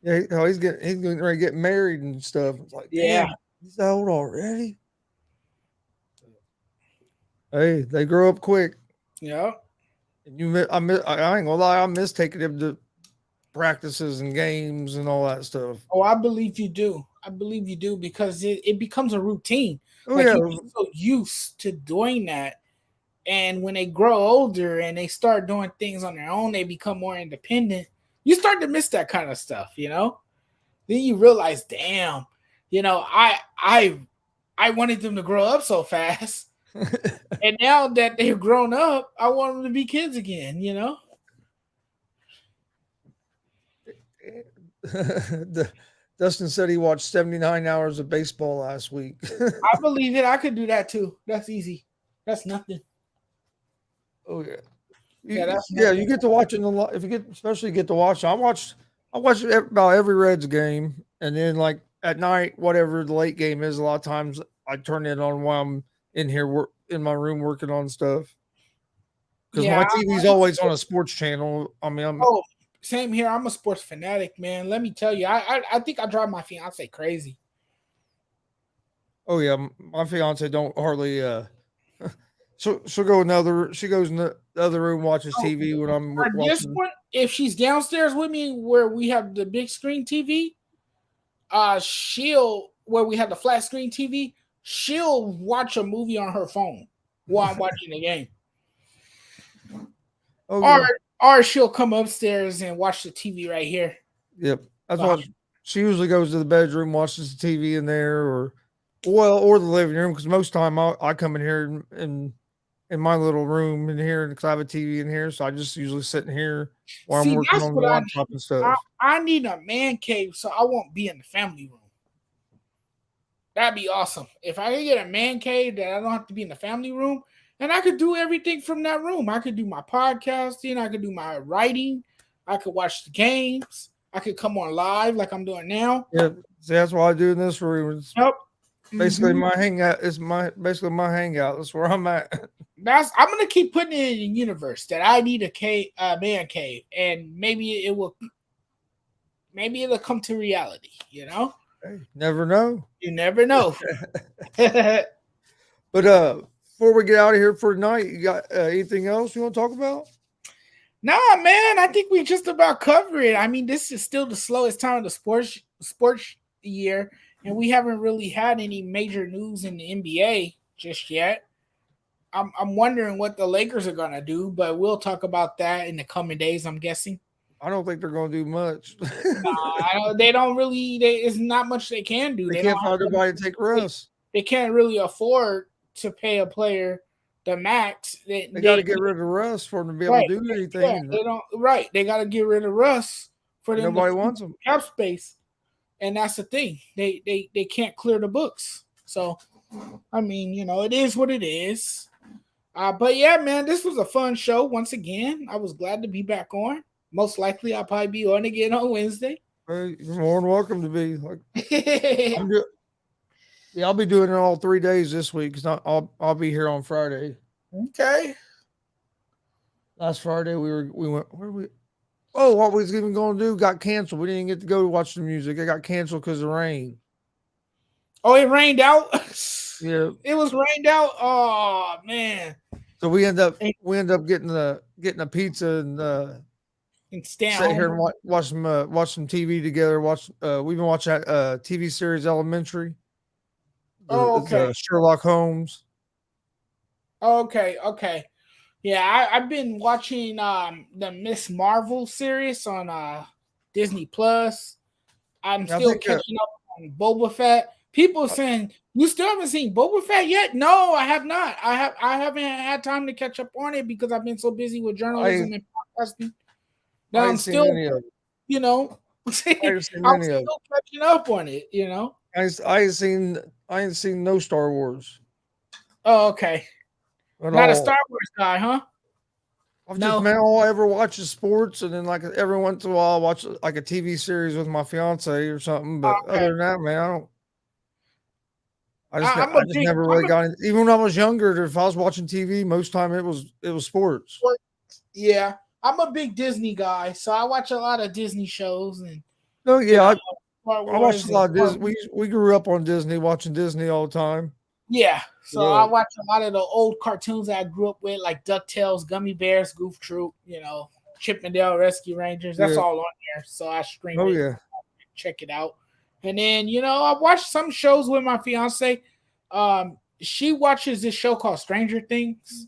Yeah, he's getting ready to get married and stuff. It's like, Yeah. damn, he's that old already. Hey, they grow up quick. Yeah. And I ain't gonna lie, I miss taking him to practices and games and all that stuff. Oh, I believe you do. I believe you do because it becomes a routine. Oh Like yeah, you get so used to doing that. And when they grow older and they start doing things on their own, they become more independent. You start to miss that kind of stuff. Then you realize, damn, I wanted them to grow up so fast. And now that they're grown up, I want them to be kids again. Dustin said he watched 79 hours of baseball last week. I believe it. I could do that too. That's easy. That's nothing. Oh yeah. Yeah, that's Yeah, nothing. you get to watching a lot. If you especially get to watch. I watched about every Reds game, and then like at night, whatever the late game is, a lot of times I turn it on while I'm in here in my room working on stuff because Yeah. my TV's always on a sports channel. I mean, Oh, same here. I'm a sports fanatic, man. Let me tell you, I think I drive my fiance crazy. oh yeah, my fiance don't hardly. She goes in the other room, watches Oh, TV when I'm at this watching. point, if she's downstairs with me where we have the big screen TV, she'll where we have the flat screen TV, she'll watch a movie on her phone while I'm watching the game. Oh, or yeah. or she'll come upstairs and watch the TV right here. Yep. That's Uh-huh. what she usually goes to the bedroom, watches the TV in there, or the living room. Because most time I come in here in my little room in here because I have a TV in here, so I just usually sit in here while I'm See, working that's on the what I laptop need. and stuff. I need a man cave so I won't be in the family room. That'd be awesome. If I could get a man cave that I don't have to be in the family room, and I could do everything from that room. I could do my podcasting, I could do my writing, I could watch the games, I could come on live like I'm doing now. Yeah, see, that's what I do in this room. It's Yep. basically Mhm. my hangout. It's basically my hangout. That's where I'm at. I'm gonna keep putting it in the universe that I need a man cave, and maybe it'll come to reality. Hey, never know. You never know. But before we get out of here for tonight, you got anything else you want to talk about? Nah, man, I think we just about covered it. I mean, this is still the slowest time of the sports year, and we haven't really had any major news in the NBA just yet. I'm wondering what the Lakers are gonna do, but we'll talk about that in the coming days, I'm guessing. I don't think they're going to do much. They don't really. It's not much they can do. They They can't don't have find nobody to take rest. They can't really afford to pay a player the max. They got to get rid of Russ for them to be able right. to do anything. Yeah, they don't. Right, they got to get rid of Russ for them. Nobody wants them. Cap space, and that's the thing. They can't clear the books. So, I mean, it is what it is. But yeah, man, this was a fun show. Once again, I was glad to be back on. Most likely, I'll probably be on again on Wednesday. Hey, you're more than welcome to be. I'll be doing it all 3 days this week because I'll be here on Friday. Okay. Last Friday we went where we. Oh, what we was even going to do got canceled. We didn't get to go watch the music. It got canceled because of rain. Oh, it rained out. Yeah, it was rained out. Oh man. so we end up getting a pizza and stay sit here and watch some TV together. We've been watching that TV series Elementary. Okay. Sherlock Holmes. Okay. Yeah, I've been watching the Miss Marvel series on Disney Plus. I'm still catching up on Boba Fett. People are saying you still haven't seen Boba Fett yet? No, I have not. I haven't had time to catch up on it because I've been so busy with journalism and podcasting. That I'm still, I'm still catching up on it. I ain't seen no Star Wars. Oh, okay. Not a Star Wars guy, huh? All I ever watch is sports, and then like every once in a while, I'll watch like a TV series with my fiance or something. But other than that, man, I don't. I just never really got it. Even when I was younger, if I was watching TV, most time it was sports. Yeah, I'm a big Disney guy, so I watch a lot of Disney shows and. Oh yeah, I watched a lot of Disney. We grew up on Disney, watching Disney all the time. Yeah, so I watch a lot of the old cartoons that I grew up with, like DuckTales, Gummy Bears, Goof Troop, Chippendale Rescue Rangers. That's all on there. So I stream it. Yeah. Check it out. And then, I watched some shows with my fiance. She watches this show called Stranger Things.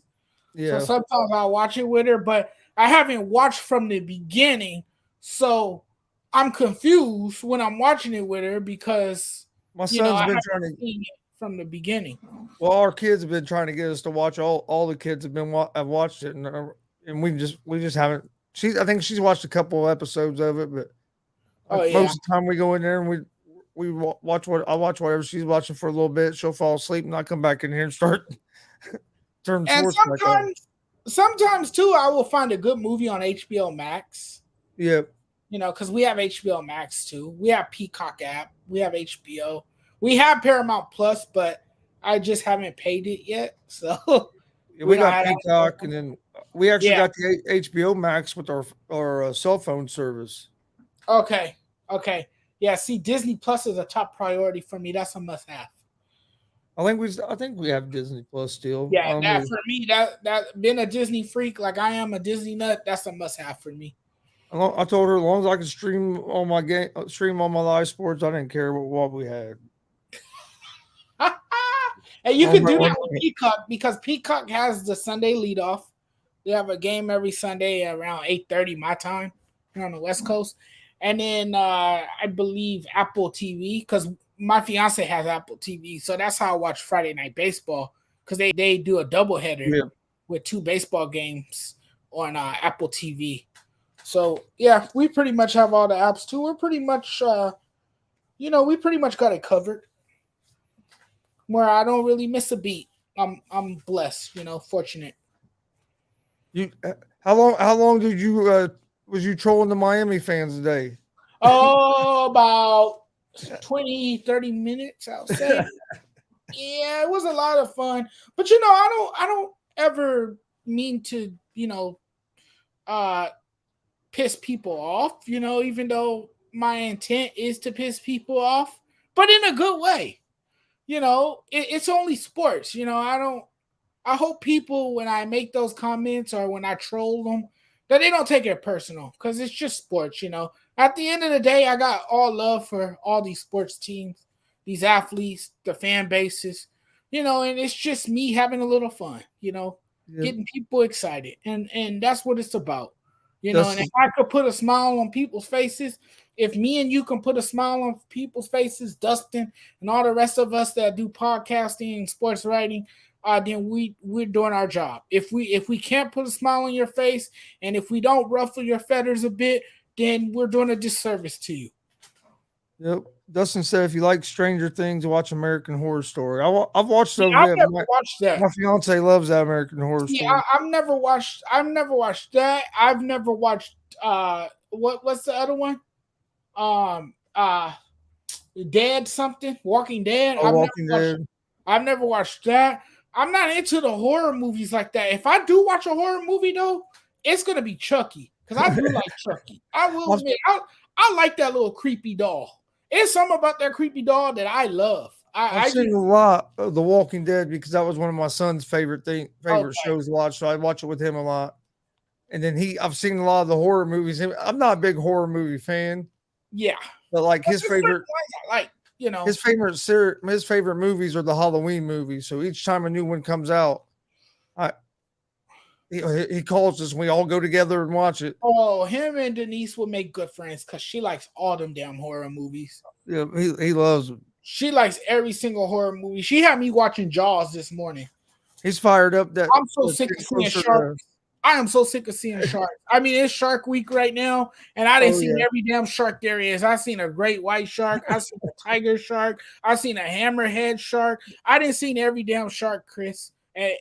Yeah. So sometimes I watch it with her, but I haven't watched from the beginning. So I'm confused when I'm watching it with her because my son's been trying to see it from the beginning. Well, our kids have been trying to get us to watch. All the kids have watched it, and we just haven't. I think she's watched a couple of episodes of it, but most of the time we go in there and we watch I watch whatever she's watching for a little bit. She'll fall asleep, and I come back in here and start turn sports back on. Sometimes too, I will find a good movie on HBO Max. Yeah, because we have HBO Max too. We have Peacock app. We have HBO. We have Paramount Plus, but I just haven't paid it yet. So we got Peacock, and then we actually got the HBO Max with our cell phone service. Okay. Yeah. See, Disney Plus is a top priority for me. That's a must-have. I think we have Disney Plus still. Yeah, that for me, that being a Disney freak like I am, a Disney nut, that's a must-have for me. I told her as long as I could stream all my live sports, I didn't care what we had. And you can do that with Peacock because Peacock has the Sunday leadoff. They have a game every Sunday around 8:30 my time here on the West Coast. And then I believe Apple TV, because my fiance has Apple TV. So that's how I watch Friday Night Baseball, because they do a doubleheader with 2 baseball games on Apple TV. So, yeah, we pretty much have all the apps too. We're pretty much, we pretty much got it covered where I don't really miss a beat. I'm blessed, fortunate. How long did you was you trolling the Miami fans today? Oh, about 20, 30 minutes, I'll say. Yeah, it was a lot of fun. But I don't ever mean to, piss people off, even though my intent is to piss people off, but in a good way. It's only sports. I hope people, when I make those comments or when I troll them, that they don't take it personal, because it's just sports. At the end of the day, I got all love for all these sports teams, these athletes, the fan bases, and it's just me having a little fun, getting people excited. And that's what it's about, and if I could put a smile on people's faces, if me and you can put a smile on people's faces, Dustin and all the rest of us that do podcasting and sports writing, then we're doing our job. If we can't put a smile on your face, and if we don't ruffle your feathers a bit, then we're doing a disservice to you. Yep. Dustin said if you like Stranger Things, watch American Horror Story. I've watched some. I've never watched that. My fiance loves that American Horror Story. I've never watched that. I've never watched what's the other one? Dead something, Walking Dead. I've never watched that. I'm not into the horror movies like that. If I do watch a horror movie though, it's gonna be Chucky, because I do like Chucky. I will admit, I like that little creepy doll. It's something about that creepy doll that I love. I've seen a lot of The Walking Dead because that was one of my son's favorite shows to watch. So I watch it with him a lot. And then I've seen a lot of the horror movies. I'm not a big horror movie fan. Yeah, but like his favorite, his favorite movies are the Halloween movies. So each time a new one comes out, he calls us and we all go together and watch it. Oh, him and Denise will make good friends because she likes all them damn horror movies. Yeah, he loves them. She likes every single horror movie. She had me watching Jaws this morning. He's fired up. I'm so sick of seeing sharks. I am so sick of seeing sharks. I mean, it's Shark Week right now, and I didn't see every damn shark there is. I seen a great white shark. I seen a tiger shark. I seen a hammerhead shark. I didn't see every damn shark, Chris. And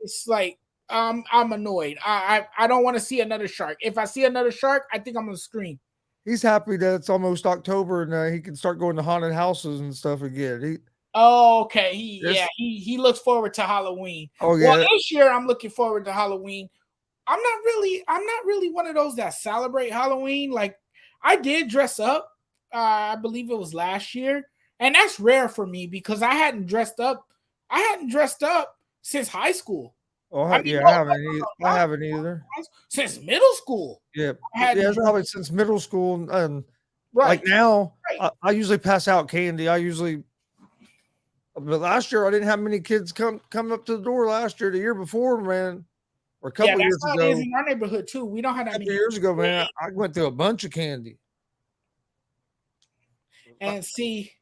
it's like I'm annoyed. I don't want to see another shark. If I see another shark, I think I'm gonna scream. He's happy that it's almost October and he can start going to haunted houses and stuff again. Okay. He looks forward to Halloween. Oh yeah. Well, this year I'm looking forward to Halloween. I'm not really one of those that celebrate Halloween. Like, I did dress up. I believe it was last year, and that's rare for me because I hadn't dressed up since high school. Oh, I haven't either. Since middle school. Yeah, probably since middle school. And like now, I usually pass out candy. But last year I didn't have many kids come up to the door last year. The year before, man, or a couple years ago. It is in our neighborhood too. We don't have that many years ago, man. I went through a bunch of candy. And see,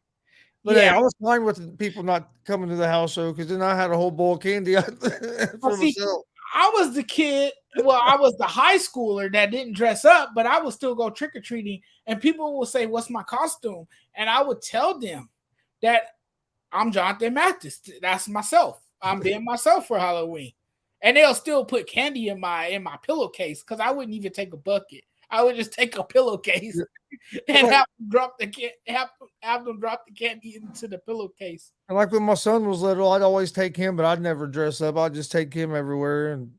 but hey, I was fine with people not coming to the house though, because then I had a whole bowl of candy for myself. I was the kid. Well, I was the high schooler that didn't dress up, but I would still go trick or treating, and people will say, "What's my costume?" And I would tell them that I'm Jonathan Mathis. That's myself. I'm being myself for Halloween. And they'll still put candy in my pillowcase because I wouldn't even take a bucket. I would just take a pillowcase and have them drop the candy into the pillowcase. And like when my son was little, I'd always take him, but I'd never dress up. I'd just take him everywhere. And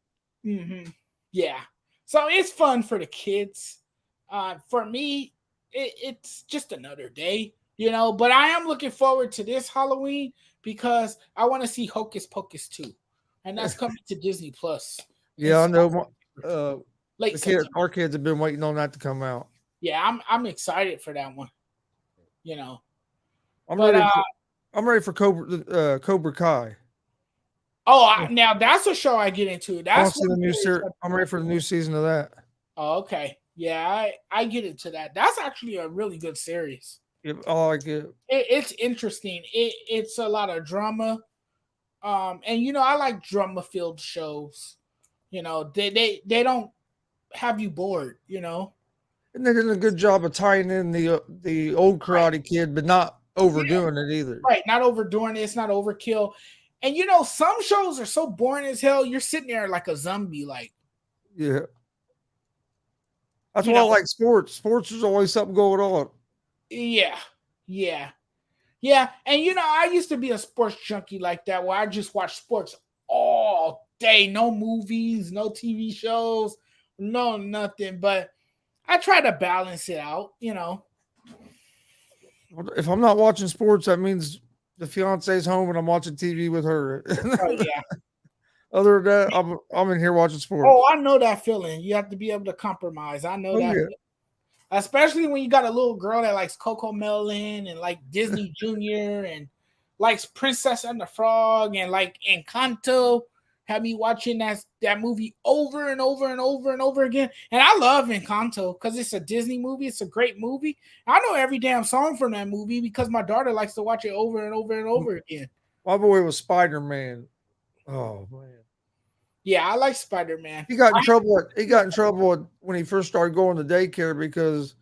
yeah. So it's fun for the kids. For me, it's just another day. But I am looking forward to this Halloween because I want to see Hocus Pocus 2, and that's coming to Disney Plus. Yeah, I know. Our kids have been waiting on that to come out. Yeah, I'm excited for that one. I'm ready. I'm ready for Cobra Kai. Oh, now that's a show I get into. That's the new series. I'm ready for the new season of that. Oh, okay. Yeah, I get into that. That's actually a really good series. Yep, I like it. It's interesting. It's a lot of drama. And I like drama filled shows. They don't have you bored, And they did a good job of tying in the old Karate Kid, but not overdoing it either. Right, not overdoing it. It's not overkill. And some shows are so boring as hell. You're sitting there like a zombie, like. Yeah. That's why I like sports. Sports, there's always something going on. Yeah. And I used to be a sports junkie like that, where I just watch sports all day. No movies, no TV shows, no nothing. But I try to balance it out, If I'm not watching sports, that means the fiance's home and I'm watching TV with her. Oh yeah. Other than that, I'm in here watching sports. Oh, I know that feeling. You have to be able to compromise. I know that. Yeah. Especially when you got a little girl that likes Coco Melon and like Disney Junior and likes Princess and the Frog and like Encanto. Have me watching that movie over and over and over and over again. And I love Encanto because it's a Disney movie. It's a great movie. I know every damn song from that movie because my daughter likes to watch it over and over and over again. My boy was Spider-Man. Oh man. Yeah, I like Spider-Man. He got in trouble when he first started going to daycare because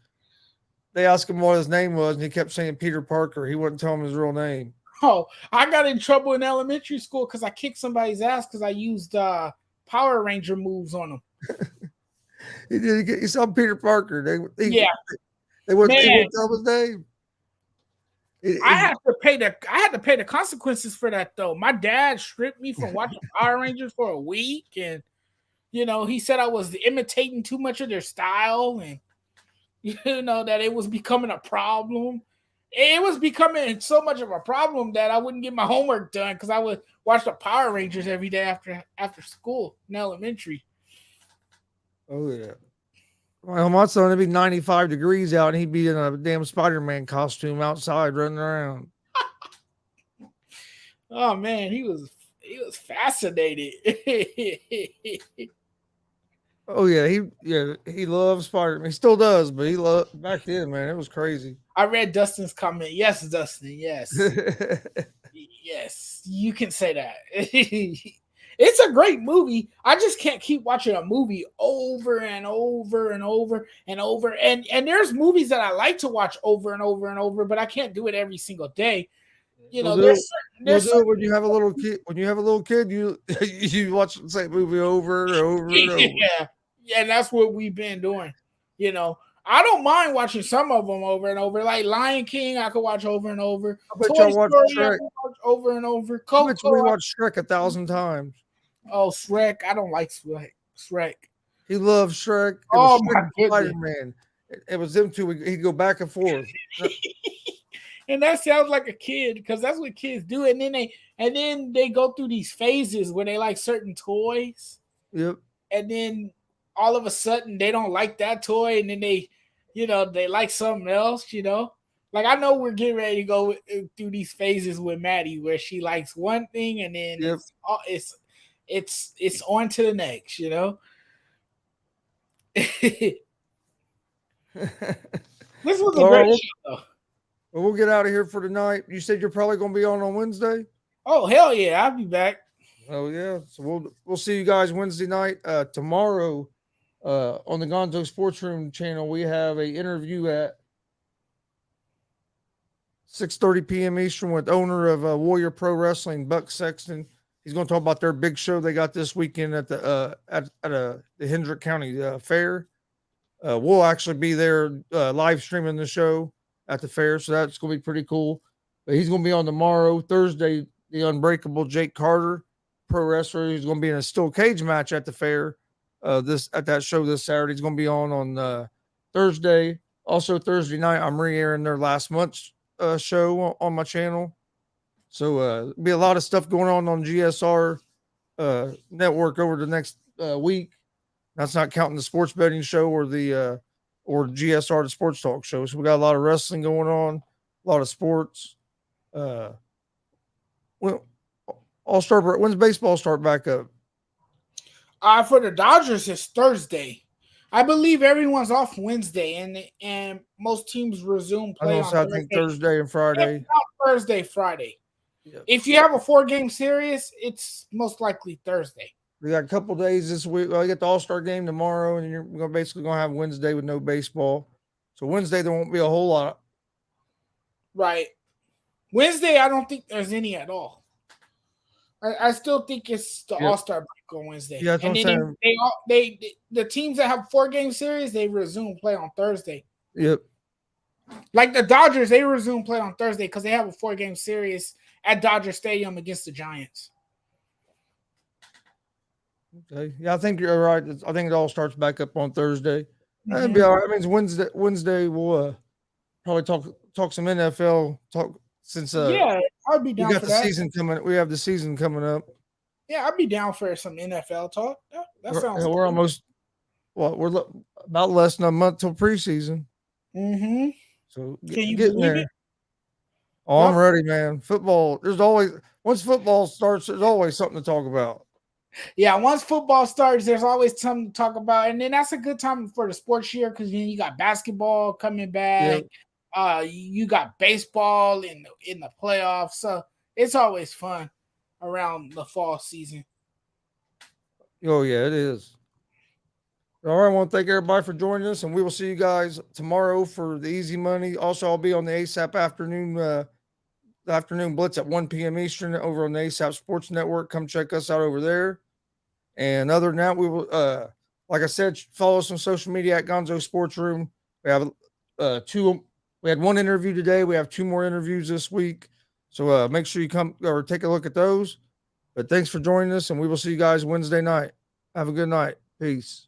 they asked him what his name was, and he kept saying Peter Parker. He wouldn't tell him his real name. Oh, I got in trouble in elementary school because I kicked somebody's ass because I used Power Ranger moves on him. He saw Peter Parker. They wouldn't tell his name. I had to pay the consequences for that though. My dad stripped me from watching Power Rangers for a week, and he said I was imitating too much of their style, and that it was becoming a problem. It was becoming so much of a problem that I wouldn't get my homework done because I would watch the Power Rangers every day after school in elementary. Oh yeah. Well, my son, it'd be 95 degrees out, and he'd be in a damn Spider-Man costume outside running around. Oh man, he was fascinated. Oh yeah, he loves Spider-Man. He still does, but he loved back then, man. It was crazy. I read Dustin's comment. Yes, Dustin. Yes, yes, you can say that. It's a great movie. I just can't keep watching a movie over and over and over and over. And there's movies that I like to watch over and over and over, but I can't do it every single day. There's when you have a little kid. When you have a little kid, you watch the same movie over and over and over. Yeah, and that's what we've been doing. I don't mind watching some of them over and over. Like Lion King, I could watch over and over. I bet y'all watch Shrek over and over. I bet you watch Shrek 1,000 times. Oh, Shrek! I don't like Shrek. He loves Shrek. Oh my goodness, Spider-Man. It was them two. He'd go back and forth. And that sounds like a kid because that's what kids do. And then they go through these phases where they like certain toys. Yep. And then all of a sudden they don't like that toy, and then they like something else. Like I know we're getting ready to go through these phases with Maddie where she likes one thing and then it's on to the next. This was a great show. Well, we'll get out of here for tonight. You said you're probably going to be on Wednesday? Oh, hell yeah. I'll be back. Oh, yeah. So we'll see you guys Wednesday night. Tomorrow on the Gonzo Sports Room channel, we have an interview at 6:30 p.m. Eastern with owner of Warrior Pro Wrestling, Buck Sexton. He's going to talk about their big show they got this weekend at the Hendrick County Fair. We'll actually be there live streaming the show at the fair, so that's going to be pretty cool. But he's going to be on tomorrow. Thursday, the Unbreakable Jake Carter, pro wrestler. He's going to be in a steel cage match at the fair at that show this Saturday. He's going to be on Thursday. Also, Thursday night, I'm re-airing their last month's show on my channel. So there'll be a lot of stuff going on GSR network over the next week. That's not counting the sports betting show or the GSR, the sports talk show. So we got a lot of wrestling going on, a lot of sports. Well, All-Star break. When's baseball start back up? For the Dodgers, it's Thursday. I believe everyone's off Wednesday, and most teams resume play on I Thursday. think Thursday and Friday. Thursday, Friday. Yep. If you have a 4-game series, it's most likely Thursday. We got a couple days this week. Well, I get the All-Star game tomorrow, and you're basically going to have Wednesday with no baseball. So Wednesday there won't be a whole lot. Right. Wednesday, I don't think there's any at all. I still think it's the All-Star break on Wednesday. Yeah, that's and what then I'm saying. the teams that have 4-game series, they resume play on Thursday. Yep. Like the Dodgers, they resume play on Thursday because they have a 4-game series at Dodger Stadium against the Giants. Okay. Yeah, I think you're right. I think it all starts back up on Thursday. Mm-hmm. That'd be all right. That means Wednesday we'll probably talk some NFL talk since yeah, I'd be down for that. Season coming. We have the season coming up. Yeah, I'd be down for some NFL talk. That sounds. We're almost. Well, we're about less than a month till preseason. Mm-hmm. So can you believe there. it? Oh, I'm ready, man. Football. There's always once football starts, there's always something to talk about. Yeah, once football starts, there's always something to talk about, and then that's a good time for the sports year because then you got basketball coming back. Yeah. You got baseball in the playoffs, so it's always fun around the fall season. Oh yeah, it is. All right, I want to thank everybody for joining us, and we will see you guys tomorrow for the Easy Money. Also, I'll be on the ASAP afternoon blitz at 1 p.m. Eastern over on the ASAP Sports Network. Come check us out over there. And other than that, we will, like I said, follow us on social media at Gonzo'S Sports Room. We have we had one interview today. We have 2 more interviews this week. So make sure you come or take a look at those. But thanks for joining us, and we will see you guys Wednesday night. Have a good night. Peace.